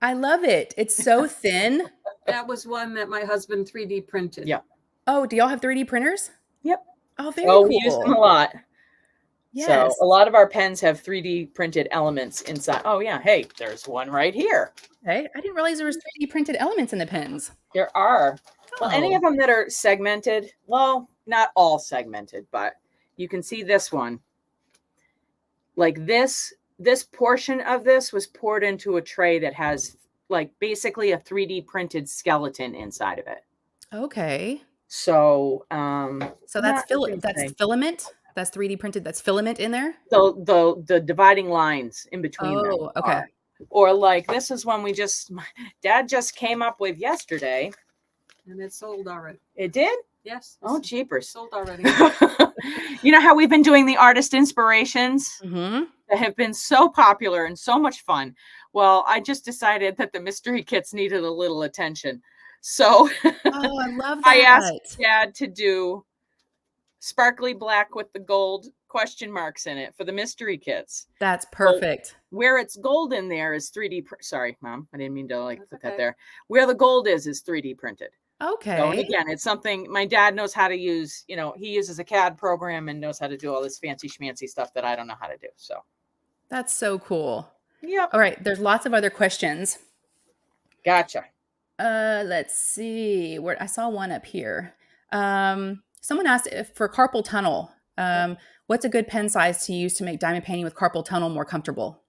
S2: I love it. It's so thin.
S4: That was one that my husband 3D printed.
S3: Yeah.
S2: Oh, do y'all have 3D printers?
S3: Yep.
S2: Oh, very cool.
S3: We use them a lot.
S2: Yes.
S3: So a lot of our pens have 3D printed elements inside. Oh yeah. Hey, there's one right here.
S2: Okay. I didn't realize there was 3D printed elements in the pens.
S3: There are.
S2: Oh.
S3: Well, any of them that are segmented, well, not all segmented, but you can see this one. Like this portion of this was poured into a tray that has like basically a 3D printed skeleton inside of it.
S2: Okay.
S3: So
S2: that's filament. That's 3D printed. That's filament in there.
S3: The dividing lines in between them.
S2: Oh, okay.
S3: Or like this is one Dad just came up with yesterday.
S4: And it's sold already.
S3: It did?
S4: Yes.
S3: Oh, jeepers.
S4: Sold already.
S3: You know how we've been doing the artist inspirations
S2: Mm-hmm.
S3: that have been so popular and so much fun? Well, I just decided that the mystery kits needed a little attention. So
S2: Oh, I love that.
S3: I asked Dad to do sparkly black with the gold question marks in it for the mystery kits.
S2: That's perfect.
S3: So where it's gold in there is 3D. Sorry, Mom. I didn't mean to put that
S4: okay.
S3: there. Where the gold is 3D printed.
S2: Okay.
S3: So, and again, it's something my dad knows how to use. He uses a CAD program and knows how to do all this fancy schmancy stuff that I don't know how to do. So
S2: That's so cool.
S3: Yep.
S2: All right. There's lots of other questions.
S3: Gotcha.
S2: Let's see. Where I saw one up here. Someone asked if for carpal tunnel, what's a good pen size to use to make diamond painting with carpal tunnel more comfortable?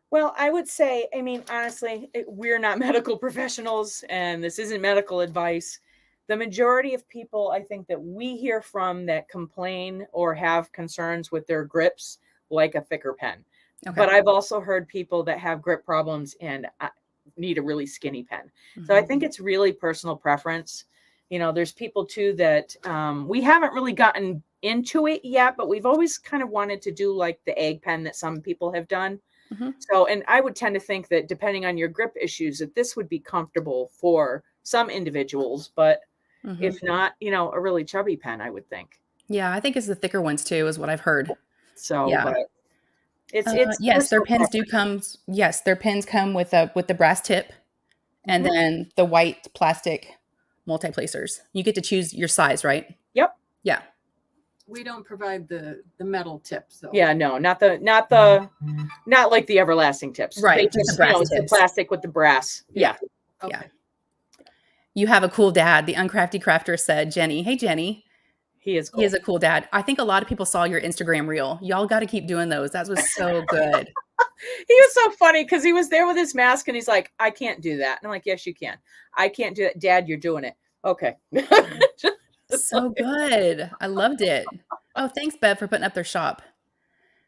S3: Well, I would say, honestly, we're not medical professionals and this isn't medical advice. The majority of people I think that we hear from that complain or have concerns with their grips like a thicker pen. Okay. But I've also heard people that have grip problems and need a really skinny pen. Mm-hmm. So I think it's really personal preference. There's people too that we haven't really gotten into it yet, but we've always kind of wanted to do like the egg pen that some people have done. Mm-hmm. So, and I would tend to think that depending on your grip issues, that this would be comfortable for some individuals, but mm-hmm. if not, a really chubby pen, I would think.
S2: Yeah, I think it's the thicker ones too, is what I've heard.
S3: So,
S2: yeah.
S3: But it's
S2: yes, their pens do come. Yes, their pens come with the brass tip, and mm-hmm. then the white plastic multi-placers. You get to choose your size, right?
S3: Yep.
S2: Yeah.
S4: We don't provide the metal tips though.
S3: Yeah, no, not like the everlasting tips.
S2: Right.
S3: Just, the brass tips. The plastic with the brass. Yeah.
S2: Okay. Yeah. You have a cool dad. The Uncrafty Crafter said, Jenny. Hey, Jenny.
S3: He is cool.
S2: He is a cool dad. I think a lot of people saw your Instagram reel. Y'all got to keep doing those. That was so good.
S3: He was so funny because he was there with his mask and he's like, I can't do that. And I'm like, yes, you can. I can't do it. Dad, you're doing it. Okay.
S2: So good. I loved it. Oh, thanks, Bev, for putting up their shop.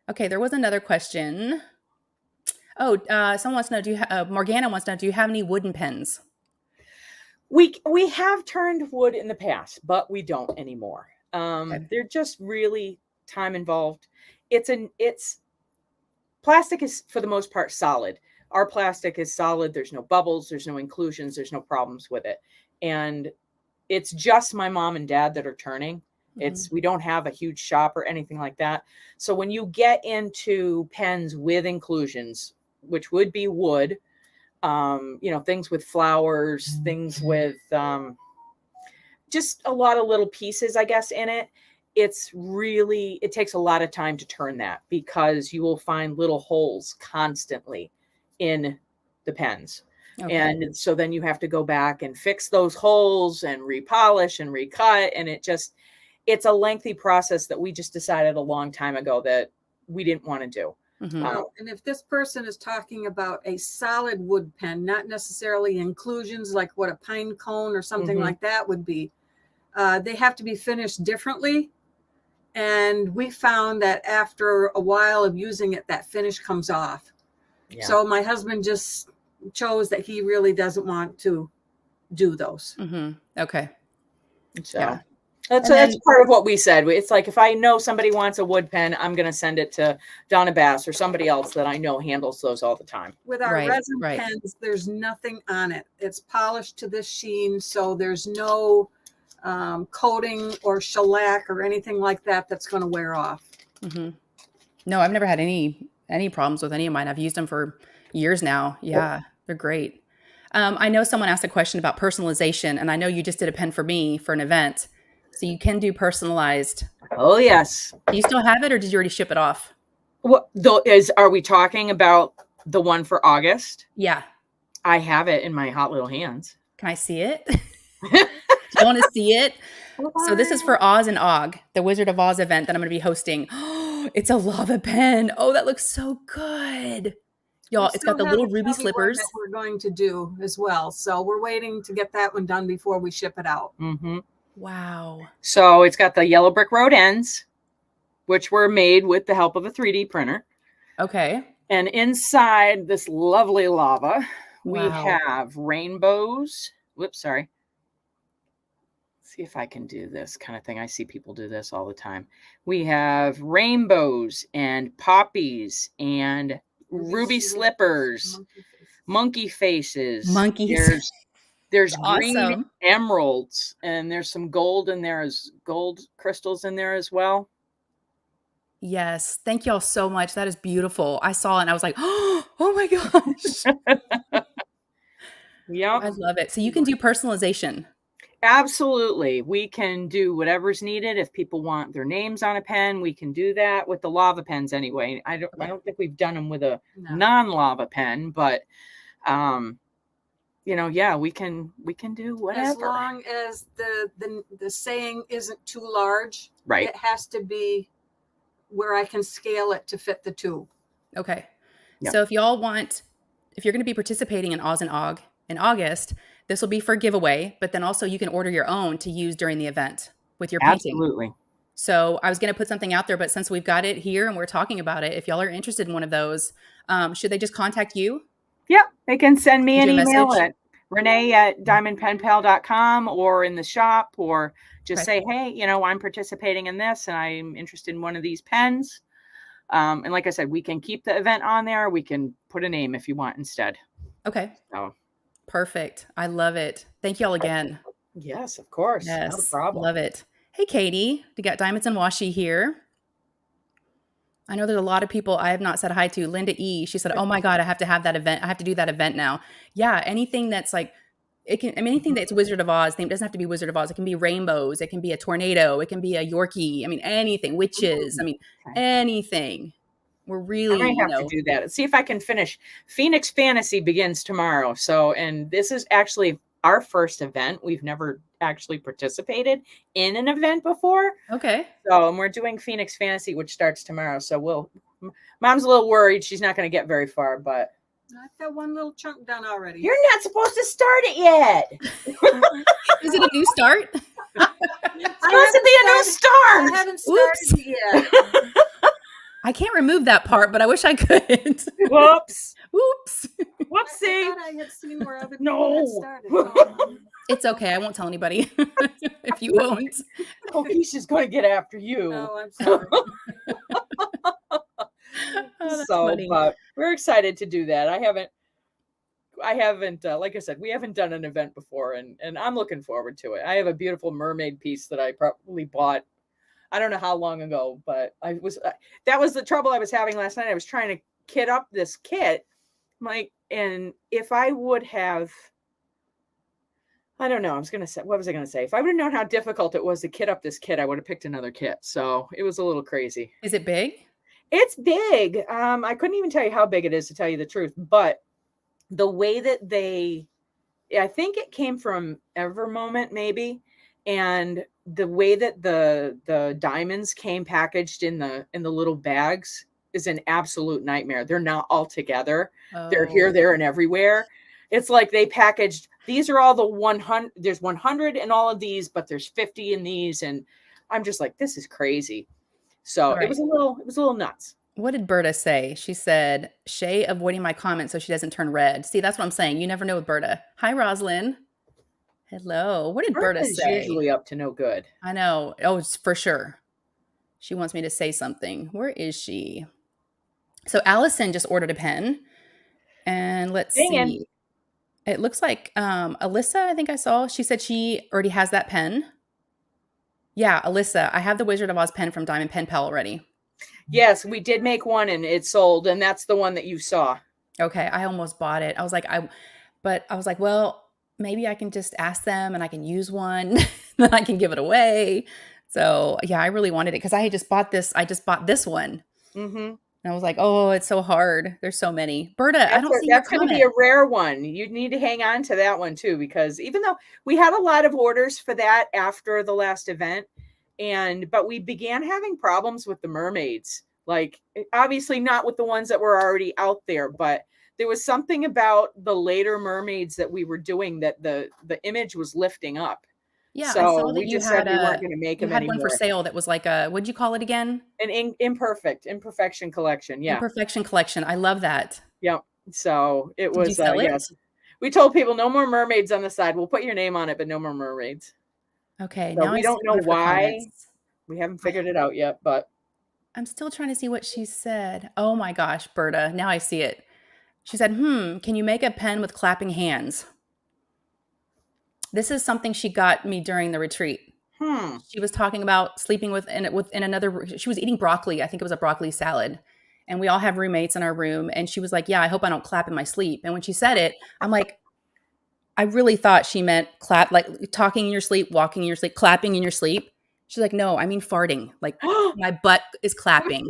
S2: Okay, there was another question. Oh, someone wants to know, Morgana wants to know, do you have any wooden pens?
S3: We have turned wood in the past, but we don't anymore. Okay. They're just really time involved. Plastic is for the most part solid. Our plastic is solid. There's no bubbles. There's no inclusions. There's no problems with it. And it's just my mom and dad that are turning. Mm-hmm. We don't have a huge shop or anything like that. So when you get into pens with inclusions, which would be wood, things with flowers, things with just a lot of little pieces, I guess, in it. It takes a lot of time to turn that because you will find little holes constantly in the pens. Okay. And so then you have to go back and fix those holes and repolish and recut. And it's a lengthy process that we just decided a long time ago that we didn't want to do.
S4: Mm-hmm. And if this person is talking about a solid wood pen, not necessarily inclusions like what a pine cone or something mm-hmm. like that would be, they have to be finished differently. And we found that after a while of using it, that finish comes off.
S3: Yeah.
S4: So my husband just chose that he really doesn't want to do those.
S2: Okay.
S3: So
S2: Yeah.
S3: that's
S2: And
S3: that's
S2: then-
S3: part of what we said. It's like if I know somebody wants a wood pen, I'm going to send it to Donna Bass or somebody else that I know handles those all the time.
S4: With our
S2: Right,
S4: resin
S2: right.
S4: pens, there's nothing on it. It's polished to this sheen, so there's no coating or shellac or anything like that that's going to wear off.
S2: No, I've never had any problems with any of mine. I've used them for years now. Yeah, they're great. I know someone asked a question about personalization, and I know you just did a pen for me for an event. So you can do personalized.
S3: Oh, yes.
S2: Do you still have it, or did you already ship it off?
S3: What are we talking about the one for August?
S2: Yeah.
S3: I have it in my hot little hands.
S2: Can I see it? Do you want to see it? So this is for Oz and Og, the Wizard of Oz event that I'm going to be hosting. It's a lava pen. Oh, that looks so good. Y'all, it's got the little ruby slippers.
S4: That we're going to do as well. So we're waiting to get that one done before we ship it out.
S3: Mm-hmm.
S2: Wow.
S3: So it's got the yellow brick road ends, which were made with the help of a 3D printer.
S2: Okay.
S3: And inside this lovely lava, we
S2: Wow.
S3: have rainbows. Whoops, sorry. See if I can do this kind of thing. I see people do this all the time. We have rainbows and poppies and ruby slippers, monkey faces.
S2: Monkeys.
S3: There's
S2: Awesome.
S3: green emeralds, and there's some gold in there, as gold crystals in there as well.
S2: Yes. Thank y'all so much. That is beautiful. I saw it and I was like, oh my gosh.
S3: Yep.
S2: I love it. So you can do personalization.
S3: Absolutely. We can do whatever's needed. If people want their names on a pen, we can do that with the lava pens anyway. I don't think we've done them with a non-lava pen, but yeah, we can do whatever.
S4: As long as the saying isn't too large.
S3: Right.
S4: It has to be where I can scale it to fit the tube.
S2: Okay.
S3: Yeah.
S2: So if you're going to be participating in Oz and Og in August, this will be for giveaway, but then also you can order your own to use during the event with your painting.
S3: Absolutely.
S2: So I was going to put something out there, but since we've got it here and we're talking about it, if y'all are interested in one of those, should they just contact you?
S3: Yep. They can send me an
S2: Send you a
S3: email
S2: message?
S3: at renee@diamondpenpal.com or in the shop, or just
S2: Okay.
S3: say, hey, I'm participating in this and I'm interested in one of these pens. And like I said, we can keep the event on there. We can put a name if you want instead.
S2: Okay.
S3: So,
S2: Perfect. I love it. Thank y'all again.
S3: yes, of course.
S2: Yes.
S3: Not a problem.
S2: Love it. Hey, Katie, we got Diamonds and Washi here. I know there's a lot of people I have not said hi to. Linda E. She said, oh my God, I have to have that event. I have to do that event now. Yeah. Anything that's like, anything that's Wizard of Oz, it doesn't have to be Wizard of Oz. It can be rainbows. It can be a tornado. It can be a Yorkie. Anything, witches. Anything. We're really,
S3: I might have to do that. See if I can finish. Phoenix Fantasy begins tomorrow. So, and this is actually our first event. We've never actually participated in an event before.
S2: Okay.
S3: So, and we're doing Phoenix Fantasy, which starts tomorrow. So Mom's a little worried. She's not going to get very far, but
S4: I've got one little chunk done already.
S3: you're not supposed to start it yet.
S2: Is it a new start?
S3: It's supposed to be a new
S4: I
S3: start.
S4: haven't started it yet.
S2: I can't remove that part, but I wish I could.
S3: Whoops.
S2: Oops.
S4: I
S3: Whoopsie.
S4: thought I had seen where other people
S3: No.
S4: had started.
S2: It's okay. I won't tell anybody if you won't.
S3: Oh, he's just going to get after you.
S4: No, I'm sorry.
S2: Oh, that's
S3: So,
S2: funny.
S3: but we're excited to do that. I haven't, like I said, we haven't done an event before, and I'm looking forward to it. I have a beautiful mermaid piece that I probably bought, I don't know how long ago, but that was the trouble I was having last night. I was trying to kit up this kit, and if I would have, I don't know, what was I going to say? If I would have known how difficult it was to kit up this kit, I would have picked another kit. So it was a little crazy.
S2: Is it big?
S3: It's big. I couldn't even tell you how big it is, to tell you the truth, but the way that I think it came from Evermoment maybe. And the way that the diamonds came packaged in the little bags is an absolute nightmare. They're not all together. They're here, there, and everywhere. It's like they packaged these are all the 100. There's 100 in all of these, but there's 50 in these. And I'm just like, this is crazy. So
S2: All right.
S3: it was a little nuts.
S2: What did Berta say? She said, Shay avoiding my comments so she doesn't turn red. See, that's what I'm saying. You never know with Berta. Hi, Rosalind. Hello. What did Berta
S3: Berta's
S2: say?
S3: usually up to no good.
S2: I know. Oh, it's for sure. She wants me to say something. Where is she? So Allison just ordered a pen. And let's
S3: Dang it.
S2: see. It looks like Alyssa, I think I saw. She said she already has that pen. Yeah, Alyssa, I have the Wizard of Oz pen from Diamond Pen Pal already.
S3: Yes, we did make one and it sold, and that's the one that you saw.
S2: Okay, I almost bought it. I was like, well, maybe I can just ask them and I can use one, then I can give it away. So yeah, I really wanted it because I just bought this one.
S3: Mm-hmm.
S2: And I was like, oh, it's so hard. There's so many. Berta, I don't see your
S3: That's going to
S2: comment.
S3: be a rare one. You need to hang on to that one too, because even though we had a lot of orders for that after the last event, but we began having problems with the mermaids. Like, obviously not with the ones that were already out there, but there was something about the later mermaids that we were doing that the image was lifting up.
S2: Yeah,
S3: so
S2: I saw that
S3: we
S2: you
S3: just
S2: had
S3: said we weren't going to make
S2: you
S3: them
S2: had
S3: anymore.
S2: one for sale that was like what'd you call it again?
S3: An imperfection collection. Yeah.
S2: Imperfection collection. I love that.
S3: Yep. So it
S2: Did you
S3: was,
S2: sell it?
S3: yes. We told people no more mermaids on the side. We'll put your name on it, but no more mermaids.
S2: Okay,
S3: So
S2: now
S3: we
S2: I
S3: don't
S2: see
S3: know
S2: one of her
S3: why.
S2: comments.
S3: We haven't figured it out yet, but
S2: I'm still trying to see what she said. Oh my gosh, Berta. Now I see it. She said, can you make a pen with clapping hands? This is something she got me during the retreat. She was talking about sleeping in another, she was eating broccoli. I think it was a broccoli salad. And we all have roommates in our room. And she was like, yeah, I hope I don't clap in my sleep. And when she said it, I'm like, I really thought she meant clap, like talking in your sleep, walking in your sleep, clapping in your sleep. She's like, no, I mean farting. Like my butt is clapping.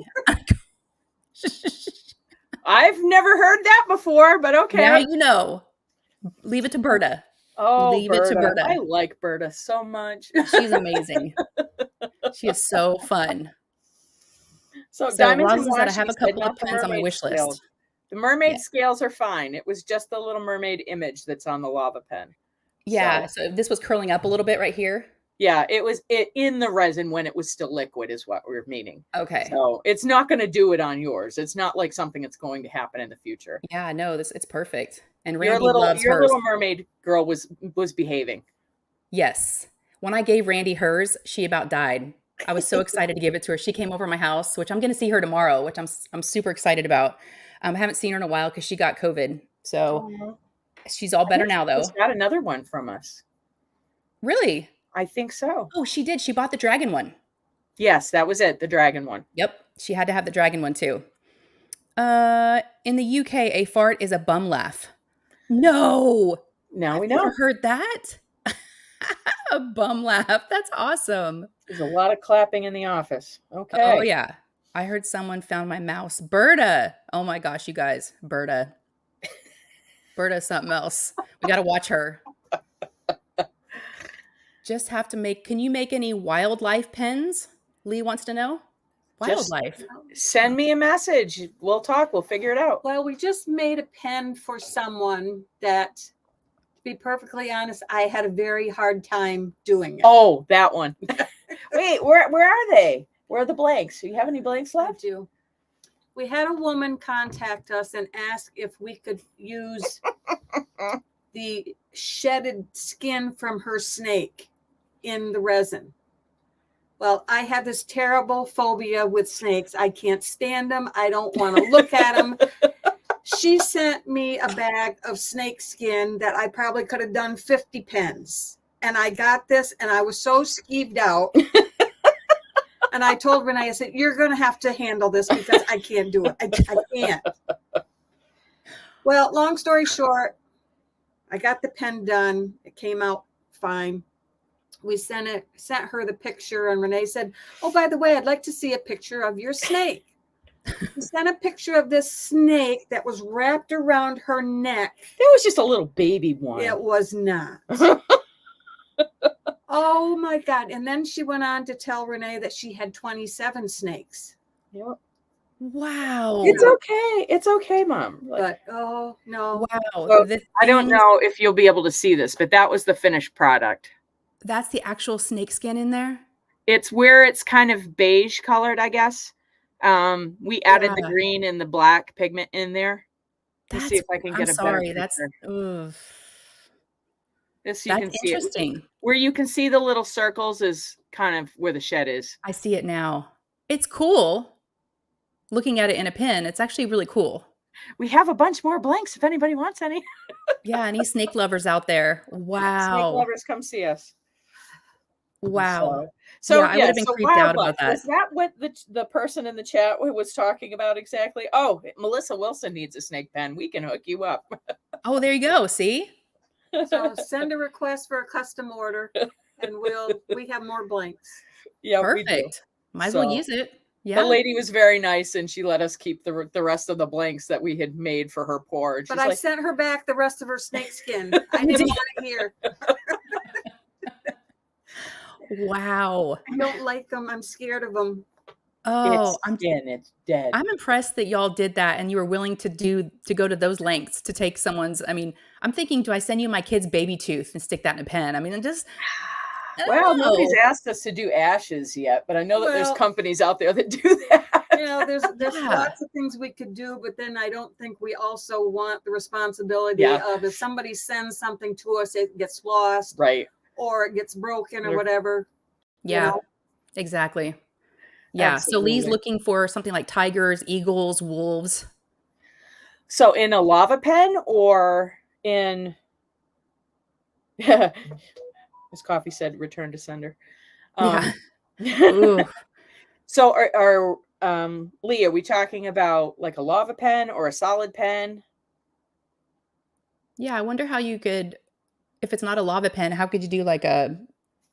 S3: I've never heard that before, but okay.
S2: Now you know. Leave it to Berta.
S3: Oh,
S2: Leave it to Berta.
S3: I like Berta so much.
S2: She's amazing. She is so fun.
S3: So Diamonds and
S2: Rosalind said, I
S3: Washi
S2: have a
S3: said
S2: couple
S3: not
S2: of
S3: the
S2: pens on my
S3: mermaid
S2: wish
S3: scales.
S2: list.
S3: The mermaid scales are fine. It was just the little mermaid image that's on the lava pen.
S2: Yeah. So this was curling up a little bit right here.
S3: Yeah, it was in the resin when it was still liquid is what we're meaning.
S2: Okay.
S3: So it's not going to do it on yours. It's not like something that's going to happen in the future.
S2: Yeah, no, it's perfect. And Randy
S3: Your
S2: loves hers.
S3: little mermaid girl was behaving.
S2: Yes. When I gave Randy hers, she about died. I was so excited to give it to her. She came over my house, which I'm going to see her tomorrow, which I'm super excited about. I haven't seen her in a while because she got COVID. So she's all better now, though.
S3: She got another one from us.
S2: Really?
S3: I think so.
S2: Oh, she did. She bought the dragon one.
S3: Yes, that was it. The dragon one.
S2: Yep. She had to have the dragon one too. In the UK, a fart is a bum laugh. No.
S3: Now we
S2: I've
S3: know.
S2: never heard that. A bum laugh. That's awesome.
S3: There's a lot of clapping in the office. Okay.
S2: Oh, yeah. I heard someone found my mouse. Berta. Oh my gosh, you guys. Berta. Berta's something else. We got to watch her. Just have to can you make any wildlife pens? Lee wants to know. Wildlife.
S3: Send me a message. We'll talk. We'll figure it out.
S4: Well, we just made a pen for someone that, to be perfectly honest, I had a very hard time doing it.
S3: Oh, that one. Wait, where are they? Where are the blanks? Do you have any blanks
S4: I
S3: left?
S4: do. We had a woman contact us and ask if we could use the shedded skin from her snake in the resin. Well, I have this terrible phobia with snakes. I can't stand them. I don't want to look at them. She sent me a bag of snake skin that I probably could have done 50 pens. And I got this and I was so skeeved out. And I told Renee, I said, you're going to have to handle this because I can't do it. I can't. Well, long story short, I got the pen done. It came out fine. We sent her the picture, and Renee said, oh, by the way, I'd like to see a picture of your snake. We sent a picture of this snake that was wrapped around her neck.
S3: It was just a little baby one.
S4: It was not. Oh my God. And then she went on to tell Renee that she had 27 snakes.
S3: Yep.
S2: Wow.
S3: It's okay. It's okay, Mom.
S4: But oh no.
S2: Wow.
S3: So,
S2: The
S3: I don't
S2: things-
S3: know if you'll be able to see this, but that was the finished product.
S2: That's the actual snake skin in there?
S3: It's where it's kind of beige colored, I guess. We added the
S2: Yeah.
S3: green and the black pigment in there. Let's see
S2: That's
S3: if I can
S2: I'm
S3: get a better
S2: sorry. That's
S3: picture.
S2: ugh.
S3: This you
S2: That's
S3: can see it.
S2: interesting.
S3: Where you can see the little circles is kind of where the shed is.
S2: I see it now. It's cool. Looking at it in a pen, it's actually really cool.
S3: We have a bunch more blanks if anybody wants any.
S2: Yeah, any snake lovers out there?
S3: Snake
S2: Wow.
S3: lovers, come see us.
S2: Wow.
S3: So
S2: Yeah, I would have been
S3: so
S2: creeped out
S3: wildlife.
S2: about that.
S3: Was that what the person in the chat was talking about exactly? Oh, Melissa Wilson needs a snake pen. We can hook you up.
S2: Oh, there you go. See?
S4: So send a request for a custom order, and we have more blanks.
S3: Yeah, we do.
S2: Perfect. Might as well
S3: So,
S2: use it.
S3: The
S2: Yeah.
S3: lady was very nice, and she let us keep the rest of the blanks that we had made for her pour. And
S4: But
S3: she's
S4: I
S3: like,
S4: sent her back the rest of her snake skin. I didn't want it here.
S2: Wow.
S4: I don't like them. I'm scared of them.
S2: Oh,
S3: it's dead.
S2: I'm impressed that y'all did that and you were willing to go to those lengths to take someone's. I mean, I'm thinking, do I send you my kid's baby tooth and stick that in a pen? I mean, I
S3: Well,
S2: don't know.
S3: nobody's asked us to do ashes yet, but I know that there's
S4: Well-
S3: companies out there that do that.
S4: You know, there's
S2: Yeah.
S4: lots of things we could do, but then I don't think we also want the responsibility
S3: Yeah.
S4: of if somebody sends something to us, it gets lost
S3: Right.
S4: or it gets broken or
S3: Or-
S4: whatever.
S2: Yeah,
S4: know?
S2: exactly. Yeah. So Lee's
S3: Absolutely.
S2: looking for something like tigers, eagles, wolves.
S3: So in a lava pen or in as Coffee said, return to sender.
S2: Yeah. Ooh.
S3: So Lee, are we talking about like a lava pen or a solid pen?
S2: Yeah. I wonder how you could, if it's not a lava pen, how could you do like a,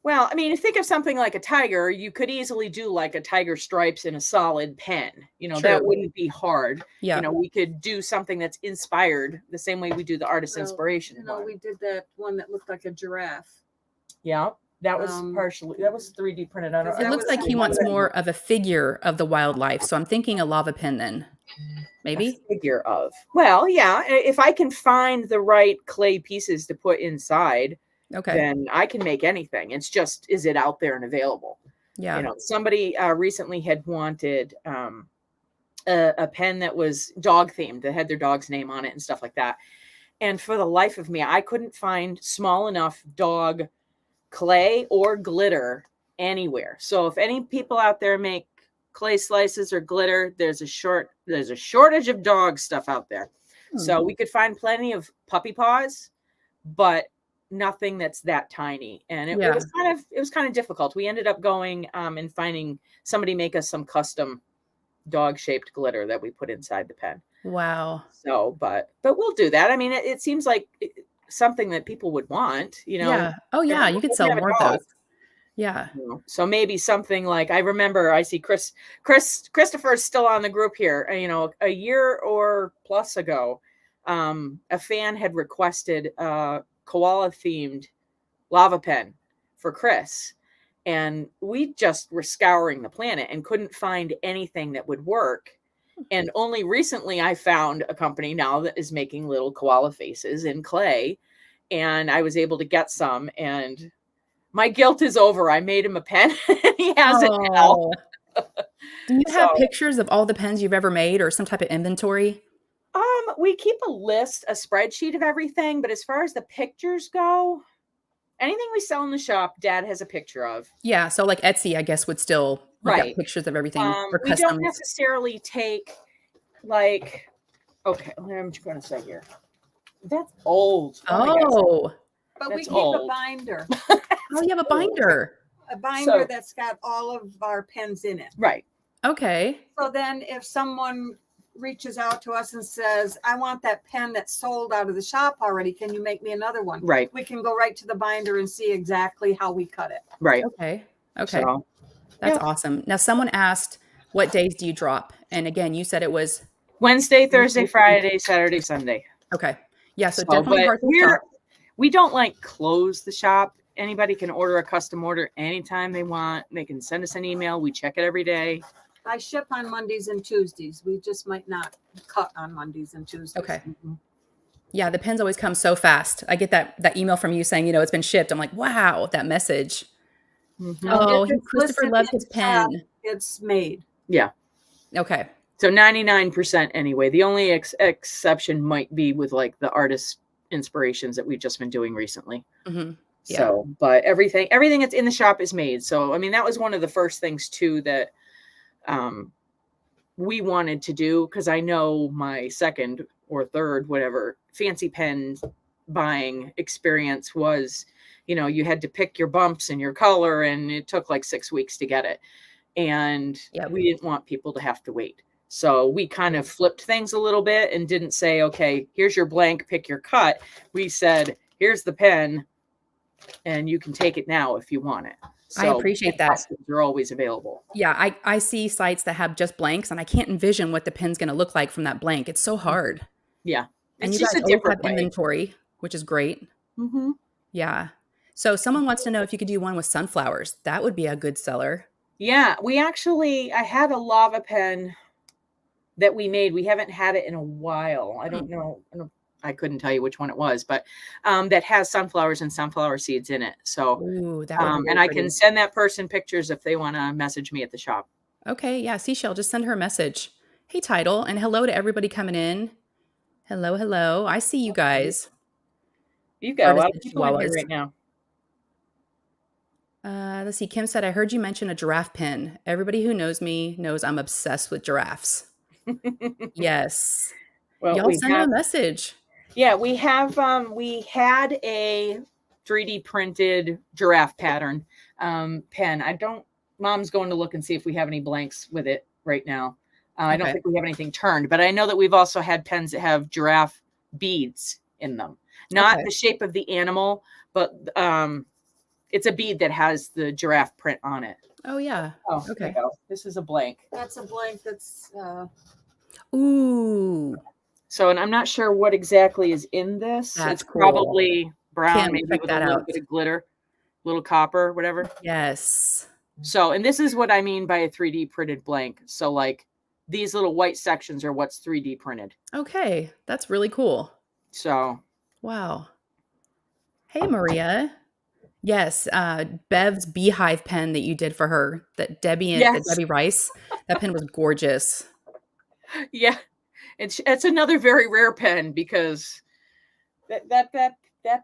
S3: Well, I mean, think of something like a tiger. You could easily do like a tiger stripes in a solid pen. You know, that
S2: True.
S3: wouldn't be hard.
S2: yeah.
S3: You know, we could do something that's inspired the same way we do the artist
S4: Well,
S3: inspiration
S4: You know,
S3: one.
S4: we did that one that looked like a giraffe.
S3: Yeah, that was
S4: Um,
S3: that was 3D printed. I don't,
S2: It
S3: I
S2: looks
S3: don't
S2: like he
S3: know
S2: wants
S3: what
S2: more of a figure of the wildlife. So I'm thinking a lava pen then. Maybe?
S3: figure of. Well, yeah, if I can find the right clay pieces to put inside,
S2: Okay.
S3: then I can make anything. It's just, is it out there and available?
S2: Yeah.
S3: You know, somebody recently had wanted a pen that was dog themed, that had their dog's name on it and stuff like that. And for the life of me, I couldn't find small enough dog clay or glitter anywhere. So if any people out there make clay slices or glitter, there's a shortage of dog stuff out there. So we could find plenty of puppy paws, but nothing that's that tiny. And it
S2: Yeah.
S3: was kind of difficult. We ended up going and finding somebody make us some custom dog shaped glitter that we put inside the pen.
S2: Wow.
S3: So, but we'll do that. I mean, it seems like something that people would want, you know.
S2: Yeah. Oh yeah. You could
S3: We'll
S2: sell
S3: have a
S2: more of
S3: dog.
S2: those. Yeah.
S3: You know, so maybe something like, I remember I see Christopher's still on the group here. You know, a year or plus ago, a fan had requested a koala themed lava pen for Chris. And we just were scouring the planet and couldn't find anything that would work. And only recently I found a company now that is making little koala faces in clay. And I was able to get some, and my guilt is over. I made him a pen and he has it now.
S2: Oh. Do you have
S3: So-
S2: pictures of all the pens you've ever made or some type of inventory?
S3: We keep a spreadsheet of everything, but as far as the pictures go, anything we sell in the shop, Dad has a picture of.
S2: Yeah. So like Etsy, I guess, would still look
S3: Right.
S2: at pictures of everything or
S3: We don't
S2: customs.
S3: necessarily take like, okay, what am I going to say here? That's old. my gosh.
S2: Oh.
S4: But we
S3: That's
S4: keep a
S3: old.
S4: binder.
S2: Oh, you have a binder.
S4: A binder
S3: So-
S4: that's got all of our pens in it.
S3: Right.
S2: Okay.
S4: So then if someone reaches out to us and says, I want that pen that's sold out of the shop already, can you make me another one?
S3: Right.
S4: We can go right to the binder and see exactly how we cut it.
S3: Right.
S2: Okay. Okay.
S3: So,
S2: That's
S3: yeah.
S2: awesome. Now, someone asked, what days do you drop? And again, you said it was,
S3: Wednesday, Thursday, Friday, Saturday, Sunday.
S2: okay. Yeah. So
S3: So,
S2: definitely
S3: but
S2: hard to shop.
S3: we don't like close the shop. Anybody can order a custom order anytime they want. They can send us an email. We check it every day.
S4: I ship on Mondays and Tuesdays. We just might not cut on Mondays and Tuesdays.
S2: Okay. Yeah, the pens always come so fast. I get that email from you saying, it's been shipped. I'm like, wow, that message.
S3: Mhm.
S2: Oh,
S4: If it's
S2: Christopher
S4: listed
S2: loved
S4: in
S2: his
S4: the shop,
S2: pen.
S4: it's made.
S3: Yeah.
S2: Okay.
S3: So 99% anyway. The only exception might be with like the artist inspirations that we've just been doing recently.
S2: Mm-hmm. Yeah.
S3: So, but everything that's in the shop is made. So, I mean, that was one of the first things too that we wanted to do, because I know my second or third, whatever, fancy pen buying experience was, you had to pick your bumps and your color, and it took like 6 weeks to get it. And we didn't want people to have to wait. So we kind of flipped things a little bit and didn't say, okay, here's your blank, pick your cut. We said, here's the pen, and you can take it now if you want it. So
S2: I appreciate that.
S3: They're always available.
S2: Yeah, I see sites that have just blanks, and I can't envision what the pen's going to look like from that blank. It's so hard.
S3: Yeah.
S2: And
S3: It's
S2: you
S3: just
S2: guys
S3: a
S2: always
S3: different
S2: have
S3: way.
S2: inventory, which is great.
S3: Mm-hmm.
S2: Yeah. So someone wants to know if you could do one with sunflowers. That would be a good seller.
S3: Yeah, I had a lava pen that we made. We haven't had it in a while. I don't know. I couldn't tell you which one it was, but that has sunflowers and sunflower seeds in it. So,
S2: Ooh, that would be
S3: and I
S2: pretty.
S3: can send that person pictures if they want to message me at the shop.
S2: Okay, yeah, Seashell, just send her a message. Hey, Title, and hello to everybody coming in. Hello, hello. I see you guys.
S3: You've got a lot of
S2: Artists and
S3: people in here
S2: chihuahuas.
S3: right now.
S2: Let's see. Kim said, I heard you mention a giraffe pin. Everybody who knows me knows I'm obsessed with giraffes. Yes.
S3: Well,
S2: Y'all send them a message.
S3: Yeah, we had a 3D printed giraffe pattern pen. Mom's going to look and see if we have any blanks with it right now. I don't think we have anything turned, but I know that we've also had pens that have giraffe beads in them. Not the shape of the animal, but it's a bead that has the giraffe print on it.
S2: Oh, yeah.
S3: Oh,
S2: okay.
S3: There you go. This is a blank.
S4: That's a blank that's...
S2: Ooh.
S3: So, and I'm not sure what exactly is in this.
S2: That's
S3: it's
S2: cool.
S3: probably brown,
S2: Kim,
S3: maybe
S2: check
S3: with
S2: that
S3: a little
S2: out.
S3: bit of glitter, little copper, whatever.
S2: Yes.
S3: So, and this is what I mean by a 3D printed blank. So like these little white sections are what's 3D printed.
S2: Okay. That's really cool.
S3: So.
S2: Wow. Hey, Maria. Yes. Bev's beehive pen that you did for her, that Debbie Rice, that pen was gorgeous.
S3: Yeah. It's another very rare pen, because that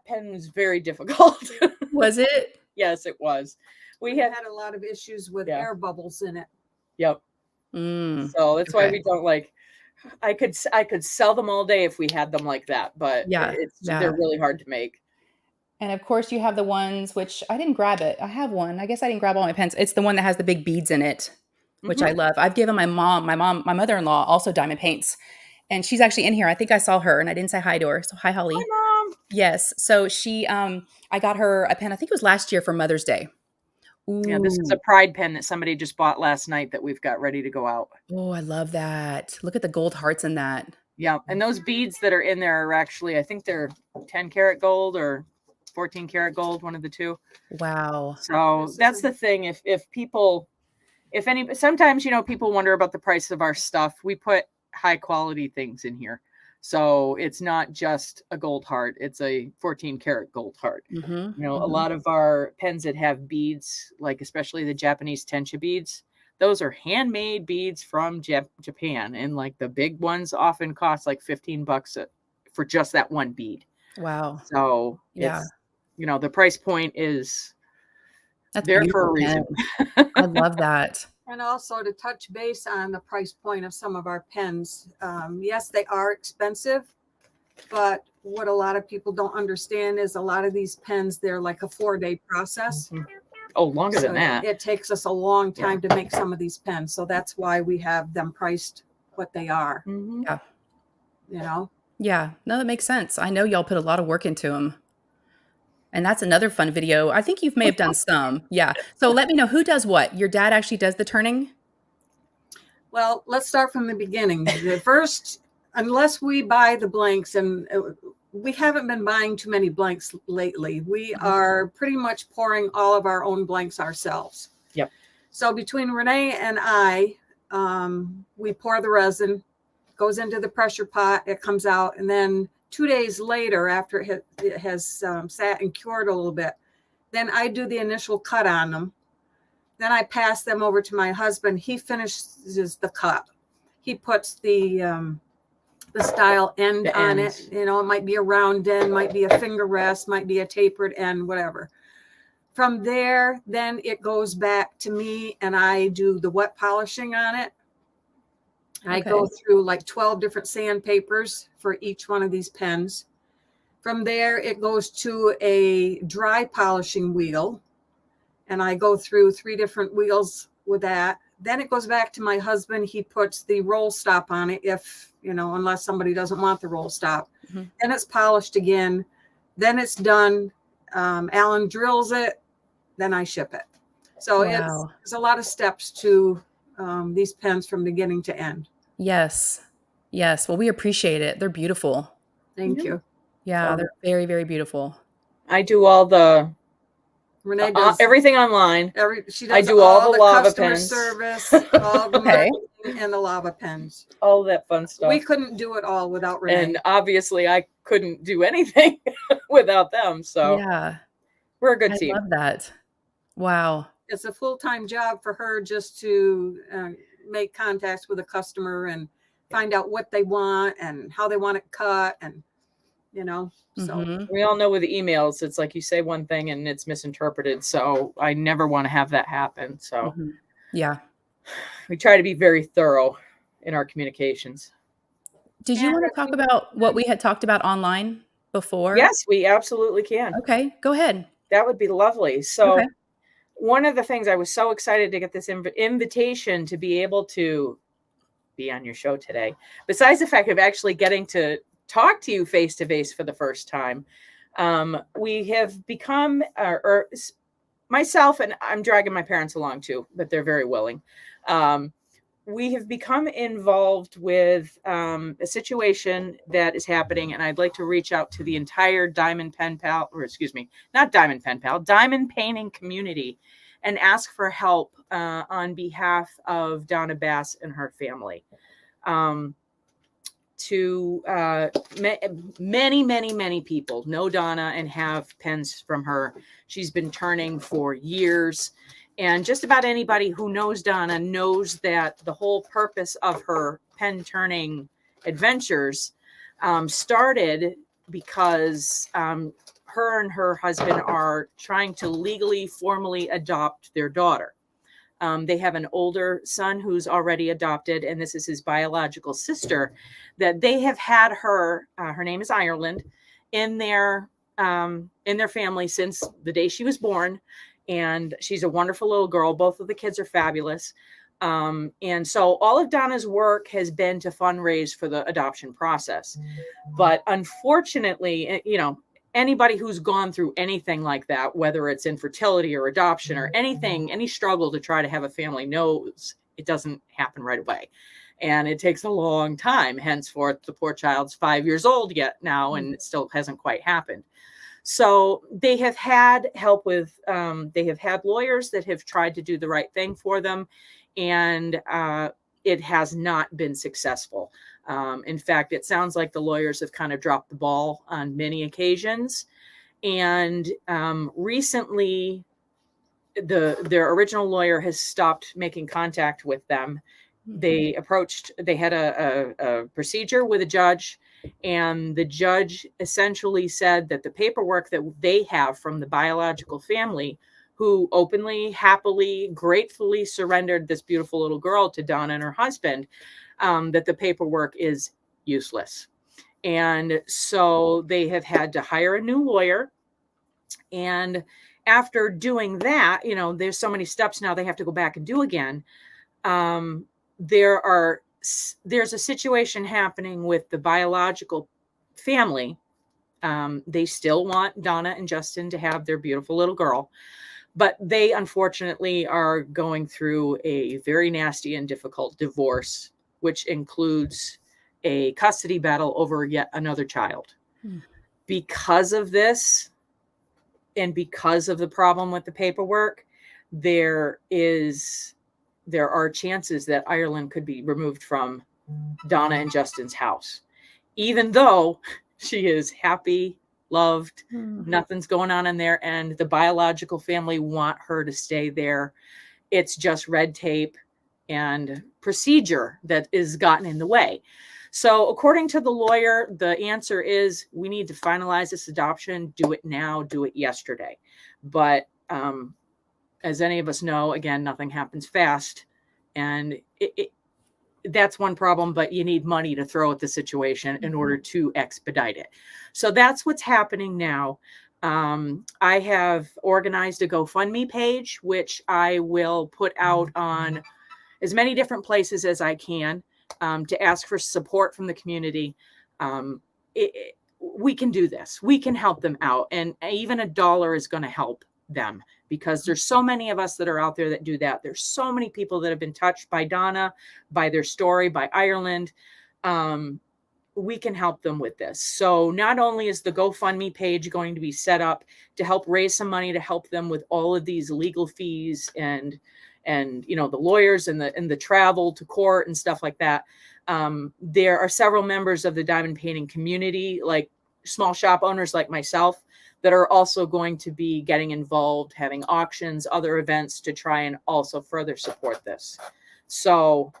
S3: pen was very difficult.
S2: Was it?
S3: Yes, it was.
S4: We had a lot of issues with air bubbles in it.
S3: Yep. So that's why we don't like. I could sell them all day if we had them like that, but they're really hard to make.
S2: And of course, you have the ones which I didn't grab it. I have one. I guess I didn't grab all my pens. It's the one that has the big beads in it, which I love. I've given my mother-in-law also diamond paints, and she's actually in here. I think I saw her, and I didn't say hi to her. So hi, Holly.
S3: Hi, Mom.
S2: Yes. So she, I got her a pen. I think it was last year for Mother's Day. Ooh.
S3: Yeah, this is a Pride pen that somebody just bought last night that we've got ready to go out.
S2: Oh, I love that. Look at the gold hearts in that.
S3: Yeah, and those beads that are in there are actually, I think they're 10 karat gold or 14 karat gold, one of the two.
S2: Wow.
S3: So that's the thing. Sometimes, people wonder about the price of our stuff. We put high quality things in here. So it's not just a gold heart. It's a 14 karat gold heart. A lot of our pens that have beads, like especially the Japanese tencha beads, those are handmade beads from Japan. And like the big ones often cost like $15 for just that one bead.
S2: Wow.
S3: So it's, the price point is there for a reason.
S2: I love that.
S4: And also to touch base on the price point of some of our pens. Yes, they are expensive, but what a lot of people don't understand is a lot of these pens, they're like a 4-day process.
S3: Oh, longer than that.
S4: It takes us a long time to make some of these pens. So that's why we have them priced what they are.
S2: Yeah. Yeah. No, that makes sense. I know y'all put a lot of work into them. And that's another fun video. I think you may have done some. Yeah. So let me know who does what. Your dad actually does the turning?
S4: Well, let's start from the beginning. The first, unless we buy the blanks, and we haven't been buying too many blanks lately. We are pretty much pouring all of our own blanks ourselves.
S3: Yep.
S4: So between Renee and I, we pour the resin, goes into the pressure pot, it comes out, and then 2 days later, after it has sat and cured a little bit, then I do the initial cut on them. Then I pass them over to my husband. He finishes the cut. He puts the style end
S3: The
S4: on
S3: ends.
S4: it. You know, it might be a round end, might be a finger rest, might be a tapered end, whatever. From there, then it goes back to me and I do the wet polishing on it. I go through like 12 different sandpapers for each one of these pens. From there, it goes to a dry polishing wheel. And I go through 3 different wheels with that. Then it goes back to my husband. He puts the roll stop on it if, you know, unless somebody doesn't want the roll stop.
S2: Mm-hmm.
S4: Then it's polished again. Then it's done. Alan drills it. Then I ship it. So
S2: Wow.
S4: it's a lot of steps to these pens from beginning to end.
S2: Yes. Yes. Well, we appreciate it. They're beautiful.
S4: Thank you.
S2: Yeah, they're very, very beautiful.
S3: I do all the
S4: Renee does
S3: everything online.
S4: She does
S3: I do all the lava
S4: customer
S3: pens.
S4: service, all the
S2: Okay.
S4: marketing, and the lava pens.
S3: All that fun stuff.
S4: We couldn't do it all without Renee.
S3: And obviously I couldn't do anything without them. So
S2: Yeah.
S3: we're a good
S2: I
S3: team.
S2: love that. Wow.
S4: It's a full-time job for her just to make contacts with a customer and find out what they want and how they want it cut, and you know, so
S2: Mhm.
S3: We all know with emails, it's like you say one thing and it's misinterpreted. So I never want to have that happen. So
S2: Mhm. Yeah.
S3: we try to be very thorough in our communications.
S2: Did you
S4: And
S2: want to talk about what we had talked about online before?
S3: Yes, we absolutely can.
S2: Okay, go ahead.
S3: That would be lovely. So
S2: Okay.
S3: one of the things I was so excited to get this invitation to be able to be on your show today, besides the fact of actually getting to talk to you face to face for the first time, we have become, or myself, and I'm dragging my parents along too, but they're very willing. We have become involved with a situation that is happening, and I'd like to reach out to the entire Diamond Painting community and ask for help on behalf of Donna Bass and her family. Many people know Donna and have pens from her. She's been turning for years. And just about anybody who knows Donna knows that the whole purpose of her pen turning adventures started because her and her husband are trying to legally, formally adopt their daughter. They have an older son who's already adopted, and this is his biological sister. That they have had her name is Ireland, in their family since the day she was born. And she's a wonderful little girl. Both of the kids are fabulous. And so all of Donna's work has been to fundraise for the adoption process. But unfortunately, you know, anybody who's gone through anything like that, whether it's infertility or adoption or anything, any struggle to try to have a family, knows it doesn't happen right away. And it takes a long time. Henceforth, the poor child's 5 years old yet now, and it still hasn't quite happened. So they have had help with, they have had lawyers that have tried to do the right thing for them. And it has not been successful. In fact, it sounds like the lawyers have kind of dropped the ball on many occasions. And recently, their original lawyer has stopped making contact with them. They had a procedure with a judge, and the judge essentially said that the paperwork that they have from the biological family, who openly, happily, gratefully surrendered this beautiful little girl to Donna and her husband, that the paperwork is useless. And so they have had to hire a new lawyer. And after doing that, you know, there's so many steps now they have to go back and do again. There's a situation happening with the biological family. They still want Donna and Justin to have their beautiful little girl, but they unfortunately are going through a very nasty and difficult divorce, which includes a custody battle over yet another child. Because of this, and because of the problem with the paperwork, there is there are chances that Ireland could be removed from Donna and Justin's house, even though she is happy, loved, nothing's going on in there, and the biological family want her to stay there. It's just red tape and procedure that is gotten in the way. So according to the lawyer, the answer is we need to finalize this adoption, do it now, do it yesterday. But as any of us know, again, nothing happens fast. And that's one problem, but you need money to throw at the situation in order to expedite it. So that's what's happening now. I have organized a GoFundMe page, which I will put out on as many different places as I can to ask for support from the community. We can do this. We can help them out. And even $1 is going to help them, because there's so many of us that are out there that do that. There's so many people that have been touched by Donna, by their story, by Ireland. We can help them with this. So not only is the GoFundMe page going to be set up to help raise some money to help them with all of these legal fees and you know, the lawyers and the travel to court and stuff like that. There are several members of the diamond painting community, like small shop owners like myself, that are also going to be getting involved, having auctions, other events to try and also further support this. So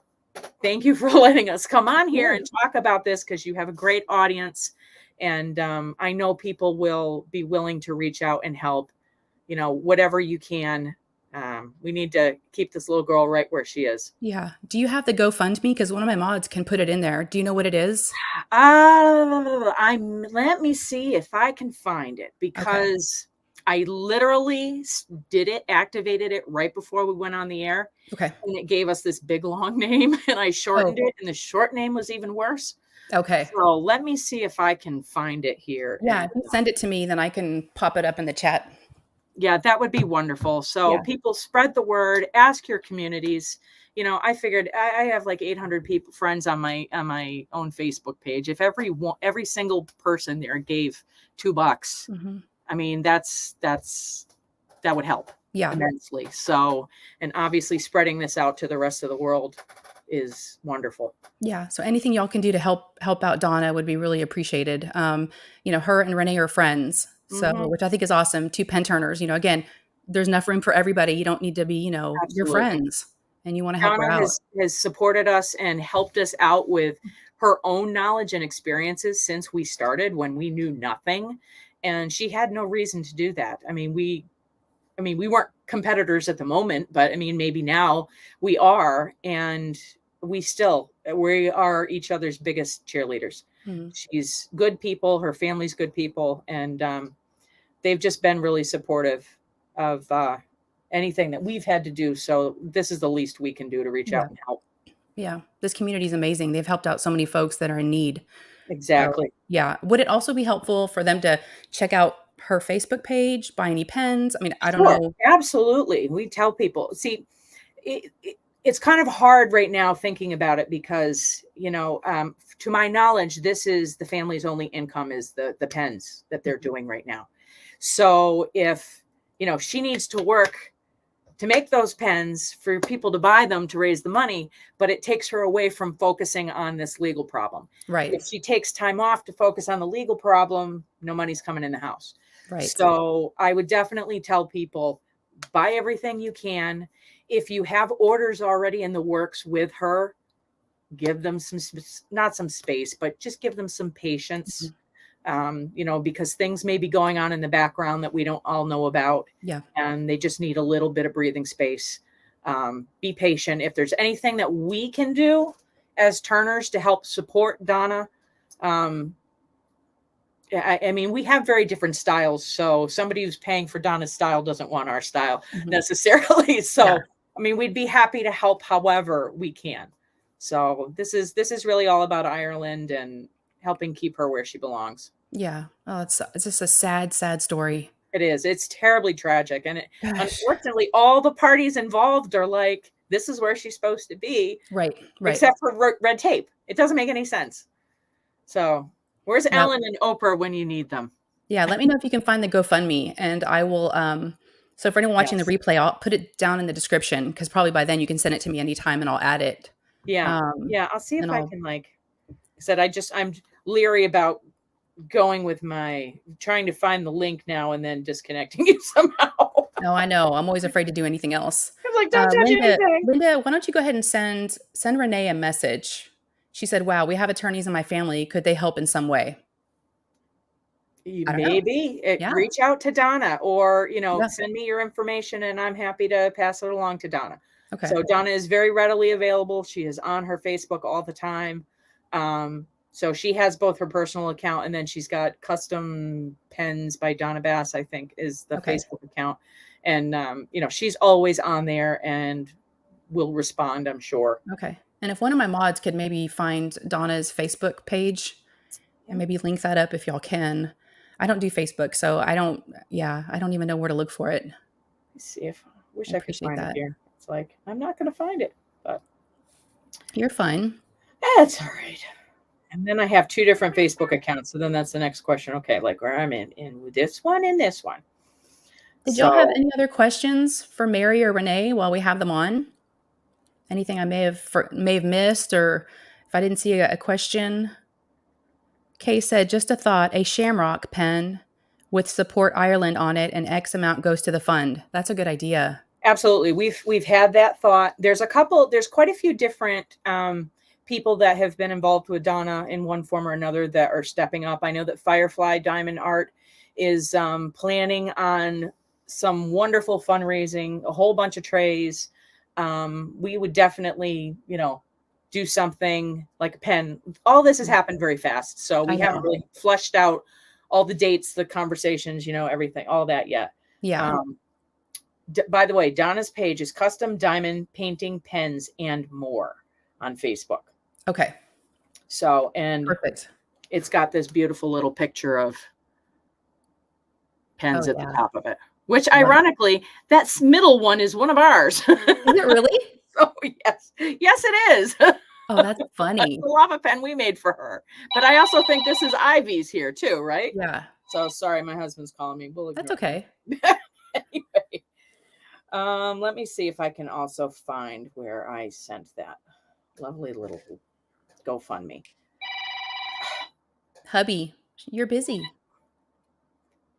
S3: thank you for letting us come on here and talk about this, because you have a great audience. And I know people will be willing to reach out and help, you know, whatever you can. We need to keep this little girl right where she is.
S2: Yeah. Do you have the GoFundMe? Because one of my mods can put it in there. Do you know what it is?
S3: Let me see if I can find it, because I literally activated it right before we went on the air.
S2: Okay.
S3: And it gave us this big long name, and I shortened it, and the short name was even worse.
S2: Okay.
S3: So let me see if I can find it here.
S2: Yeah. If you send it to me, then I can pop it up in the chat.
S3: Yeah, that would be wonderful. So people, spread the word, ask your communities. You know, I figured I have like 800 friends on my own Facebook page. If every single person there gave $2, I mean, that would help immensely. So, and obviously spreading this out to the rest of the world is wonderful. Yeah.
S2: So anything y'all can do to help out Donna would be really appreciated. You know, her and Renee are friends. So, which I think is awesome. 2 pen turners, you know, again, there's enough room for everybody. You don't need to be, you know, your friends, and you want to help her out.
S3: Has supported us and helped us out with her own knowledge and experiences since we started, when we knew nothing, and she had no reason to do that. I mean, we weren't competitors at the moment, but I mean, maybe now we are, and we are each other's biggest cheerleaders. She's good people. Her family's good people. And they've just been really supportive of anything that we've had to do. So this is the least we can do to reach out and help.
S2: Yeah. This community is amazing. They've helped out so many folks that are in need.
S3: Exactly.
S2: So, yeah. Would it also be helpful for them to check out her Facebook page, buy any pens? I mean, I don't know.
S3: Absolutely. We tell people, see, it's kind of hard right now thinking about it, because, you know, to my knowledge, this is the family's only income is the pens that they're doing right now. So if, you know, she needs to work to make those pens for people to buy them to raise the money, but it takes her away from focusing on this legal problem.
S2: Right.
S3: If she takes time off to focus on the legal problem, no money's coming in the house.
S2: Right.
S3: So I would definitely tell people, buy everything you can. If you have orders already in the works with her, give them not some space, but just give them some patience. You know, because things may be going on in the background that we don't all know about.
S2: Yeah.
S3: And they just need a little bit of breathing space. Be patient. If there's anything that we can do as turners to help support Donna, I mean, we have very different styles. So somebody who's paying for Donna's style doesn't want our style necessarily. So, I mean, we'd be happy to help however we can. So this is really all about Ireland and helping keep her where she belongs.
S2: Yeah. Oh, it's just a sad, sad story.
S3: It is. It's terribly tragic. And unfortunately, all the parties involved are like, this is where she's supposed to be.
S2: Right. Right.
S3: Except for red tape. It doesn't make any sense. So where's Ellen and Oprah when you need them?
S2: Yeah. Let me know if you can find the GoFundMe, and I will So for anyone watching the
S3: Yes.
S2: replay, I'll put it down in the description because probably by then you can send it to me anytime and I'll add it.
S3: Yeah.
S2: Um,
S3: Yeah. I'll see if
S2: and
S3: I
S2: I'll,
S3: can like I said, I'm leery about going with trying to find the link now and then disconnecting it somehow.
S2: no, I know. I'm always afraid to do anything else.
S3: I was like, don't touch anything.
S2: Linda, why don't you go ahead and send Renee a message? She said, wow, we have attorneys in my family. Could they help in some way? I don't know.
S3: Maybe
S2: Yeah.
S3: reach out to Donna or,
S2: Yeah.
S3: send me your information and I'm happy to pass it along to Donna.
S2: Okay.
S3: So Donna is very readily available. She is on her Facebook all the time. So she has both her personal account and then she's got Custom Pens by Donna Bass, I think is the Facebook account. And, she's always on there and will respond, I'm sure.
S2: Okay. And if one of my mods could maybe find Donna's Facebook page and maybe link that up if y'all can. I don't do Facebook, so I don't even know where to look for it.
S3: Let's see if I wish I could find
S2: that.
S3: it here. It's like, I'm not going to find it, but
S2: you're fine.
S3: That's all right. And then I have 2 different Facebook accounts. So then that's the next question. Okay, like where I'm in this one and this one.
S2: Did y'all have any other questions for Mary or Renee while we have them on? Anything I may have missed, or if I didn't see a question? Kay said, just a thought, a shamrock pen with Support Ireland on it and X amount goes to the fund. That's a good idea.
S3: Absolutely. We've had that thought. There's quite a few different people that have been involved with Donna in one form or another that are stepping up. I know that Firefly Diamond Art is planning on some wonderful fundraising, a whole bunch of trays. We would definitely, do something like a pen. All this has happened very fast. So we haven't really fleshed out all the dates, the conversations, everything, all that yet.
S2: Yeah.
S3: By the way, Donna's page is Custom Diamond Painting Pens and More on Facebook.
S2: Okay.
S3: So, and
S2: perfect.
S3: It's got this beautiful little picture of pens at the top of it, which ironically, that middle one is one of ours.
S2: Is it really?
S3: Oh, yes. Yes, it is.
S2: Oh, that's funny.
S3: The lava pen we made for her. But I also think this is Ivy's here too, right?
S2: Yeah.
S3: So sorry, my husband's calling me.
S2: That's okay.
S3: Anyway, let me see if I can also find where I sent that lovely little GoFundMe.
S2: Hubby, you're busy.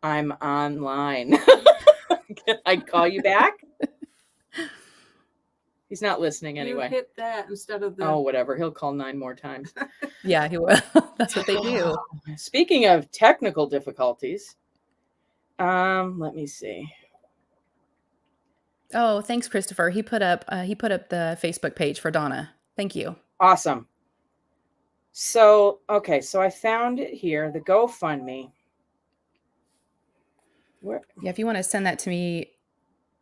S3: I'm online. Can I call you back? He's not listening anyway.
S4: You hit that instead of the...
S3: Oh, whatever. He'll call 9 more times.
S2: Yeah, he will. That's what they do.
S3: Speaking of technical difficulties, let me see.
S2: Oh, thanks, Christopher. He put up the Facebook page for Donna. Thank you.
S3: Awesome. So, okay, so I found it here, the GoFundMe. Where?
S2: Yeah, if you want to send that to me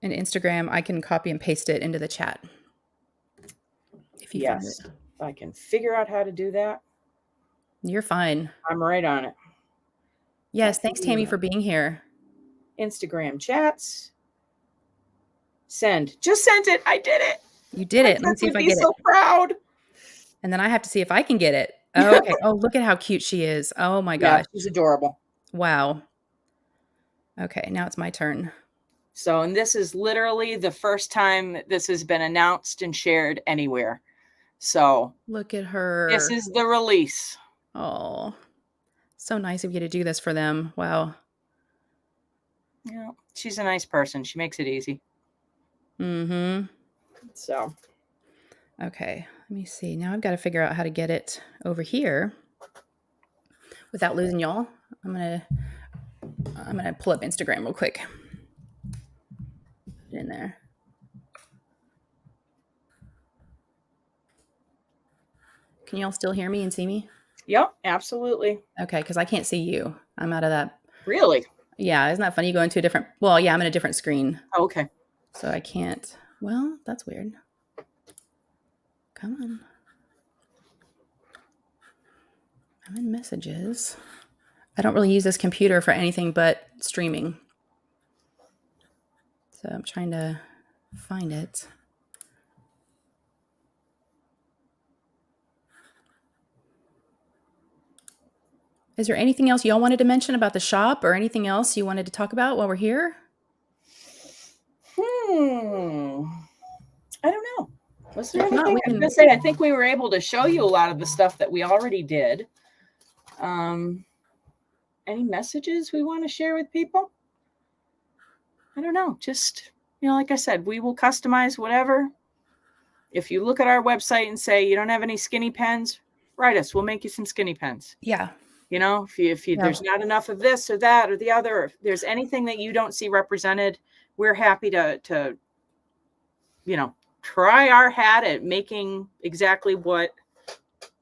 S2: in Instagram, I can copy and paste it into the chat. If you find it.
S3: If I can figure out how to do that.
S2: You're fine.
S3: I'm right on it.
S2: Yes, thanks, Tammy, for being here.
S3: Instagram chats. Send. Just sent it. I did it.
S2: You did it. Let me see if I get it.
S3: So proud.
S2: And then I have to see if I can get it. Oh, okay. Oh, look at how cute she is. Oh my gosh.
S3: She's adorable.
S2: Wow. Okay, now it's my turn.
S3: So, and this is literally the first time this has been announced and shared anywhere. So
S2: look at her.
S3: This is the release.
S2: Oh, so nice of you to do this for them. Wow.
S3: Yeah, she's a nice person. She makes it easy.
S2: Mm-hmm.
S3: So.
S2: Okay, let me see. Now I've got to figure out how to get it over here without losing y'all. I'm gonna pull up Instagram real quick. Put it in there. Can y'all still hear me and see me?
S3: Yep, absolutely.
S2: Okay, because I can't see you. I'm out of that.
S3: Really?
S2: Yeah, isn't that funny? You go into a different, well, yeah, I'm in a different screen.
S3: Oh, okay.
S2: So I can't. Well, that's weird. Come on. I'm in messages. I don't really use this computer for anything but streaming. So I'm trying to find it. Is there anything else y'all wanted to mention about the shop or anything else you wanted to talk about while we're here?
S3: I don't know. Was there
S2: If not,
S3: anything?
S2: we
S3: I was
S2: can-
S3: gonna say, I think we were able to show you a lot of the stuff that we already did. Any messages we want to share with people? I don't know. Just, like I said, we will customize whatever. If you look at our website and say you don't have any skinny pens, write us. We'll make you some skinny pens.
S2: Yeah.
S3: If there's not enough of this or that or the other, or if there's anything that you don't see represented, we're happy to try our hat at making exactly what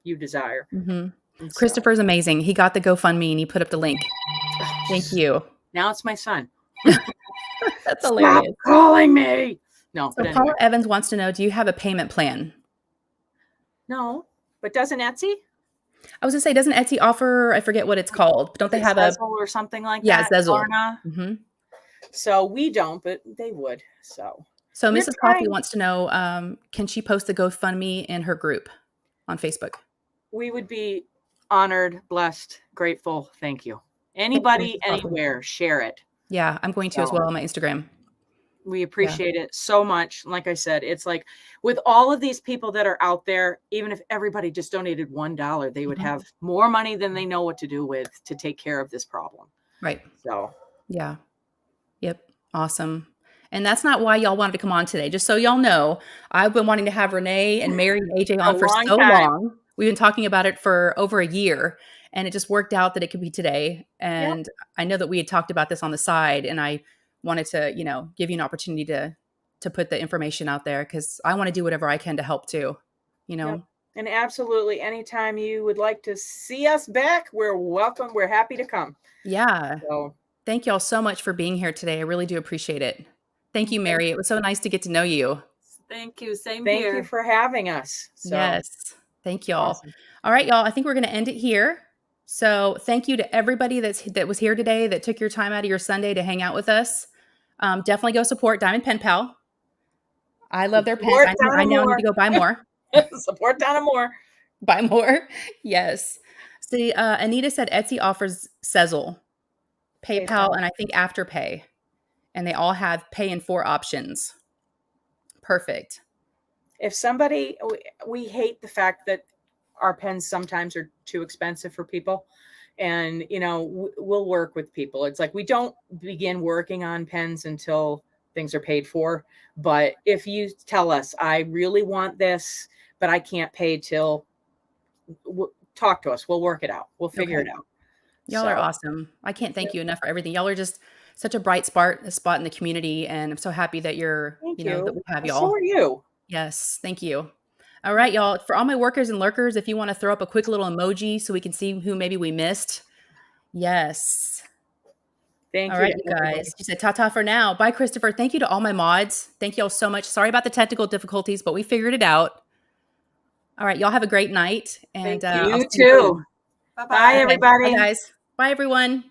S3: you desire.
S2: Mm-hmm.
S3: And so-
S2: Christopher's amazing. He got the GoFundMe and he put up the link. Thank you.
S3: Now it's my son.
S2: That's
S3: Stop
S2: hilarious.
S3: calling me. No,
S2: So
S3: but anyway.
S2: Paula Evans wants to know, do you have a payment plan?
S3: No, but doesn't Etsy?
S2: I was gonna say, doesn't Etsy offer, I forget what it's called, but don't they have a
S3: Sezzle or something like
S2: Yeah,
S3: that?
S2: Sezzle.
S3: Klarna?
S2: Mm-hmm.
S3: So we don't, but they would. So
S2: So
S3: We're
S2: Mrs. Coffee
S3: trying-
S2: wants to know, can she post the GoFundMe in her group on Facebook?
S3: we would be honored, blessed, grateful. Thank you. Anybody,
S2: Mrs. Coffee.
S3: anywhere, share it.
S2: Yeah, I'm going to as
S3: So-
S2: well on my Instagram.
S3: We appreciate it so much. Like I said, it's like with all of these people that are out there, even if everybody just donated $1, they would
S2: Mhm.
S3: have more money than they know what to do with to take care of this problem.
S2: Right.
S3: So
S2: Yeah. Yep. Awesome. And that's not why y'all wanted to come on today. Just so y'all know, I've been wanting to have Renee and Mary and AJ on for
S3: long
S2: so
S3: time.
S2: long. We've been talking about it for over a year, and it just worked out that it could be today. And I know that we had talked about this on the side, and I wanted to, give you an opportunity to put the information out there because I want to do whatever I can to help too.
S3: Yep. And absolutely, anytime you would like to see us back, we're welcome. We're happy to come.
S2: Yeah.
S3: So
S2: Thank y'all so much for being here today. I really do appreciate it. Thank you, Mary. It was so nice to get to know you.
S4: Thank you. Same
S3: thank
S4: here.
S3: you for having us. So,
S2: Yes. Thank y'all.
S3: awesome.
S2: All right, y'all. I think we're going to end it here. So thank you to everybody that was here today, that took your time out of your Sunday to hang out with us. Definitely go support Diamond Pen Pal. I love their pens.
S3: Support
S2: I now
S3: Donna
S2: need to go buy more.
S3: Support Donna Moore.
S2: Buy more. Yes. See, Anita said Etsy offers Sezzle, PayPal, and I think Afterpay. And they all have pay in 4 options. Perfect.
S3: If somebody, we hate the fact that our pens sometimes are too expensive for people. And, we'll work with people. It's like we don't begin working on pens until things are paid for. But if you tell us, I really want this, but I can't pay till, talk to us. We'll work it out. We'll figure it out.
S2: Y'all are awesome. I can't thank you enough for everything. Y'all are just such a bright spot in the community. And I'm so happy that you're,
S3: Thank
S2: that we have y'all.
S3: So are you.
S2: Yes. Thank you. All right, y'all. For all my workers and lurkers, if you want to throw up a quick little emoji so we can see who maybe we missed. Yes.
S3: Thank you.
S2: All right, you guys. She said, ta-ta for now. Bye, Christopher. Thank you to all my mods. Thank you all so much. Sorry about the technical difficulties, but we figured it out. All right, y'all have a great night. And
S3: You
S2: I'll see
S3: too.
S4: Bye-bye.
S3: Bye, everybody.
S2: Bye, guys. Bye, everyone.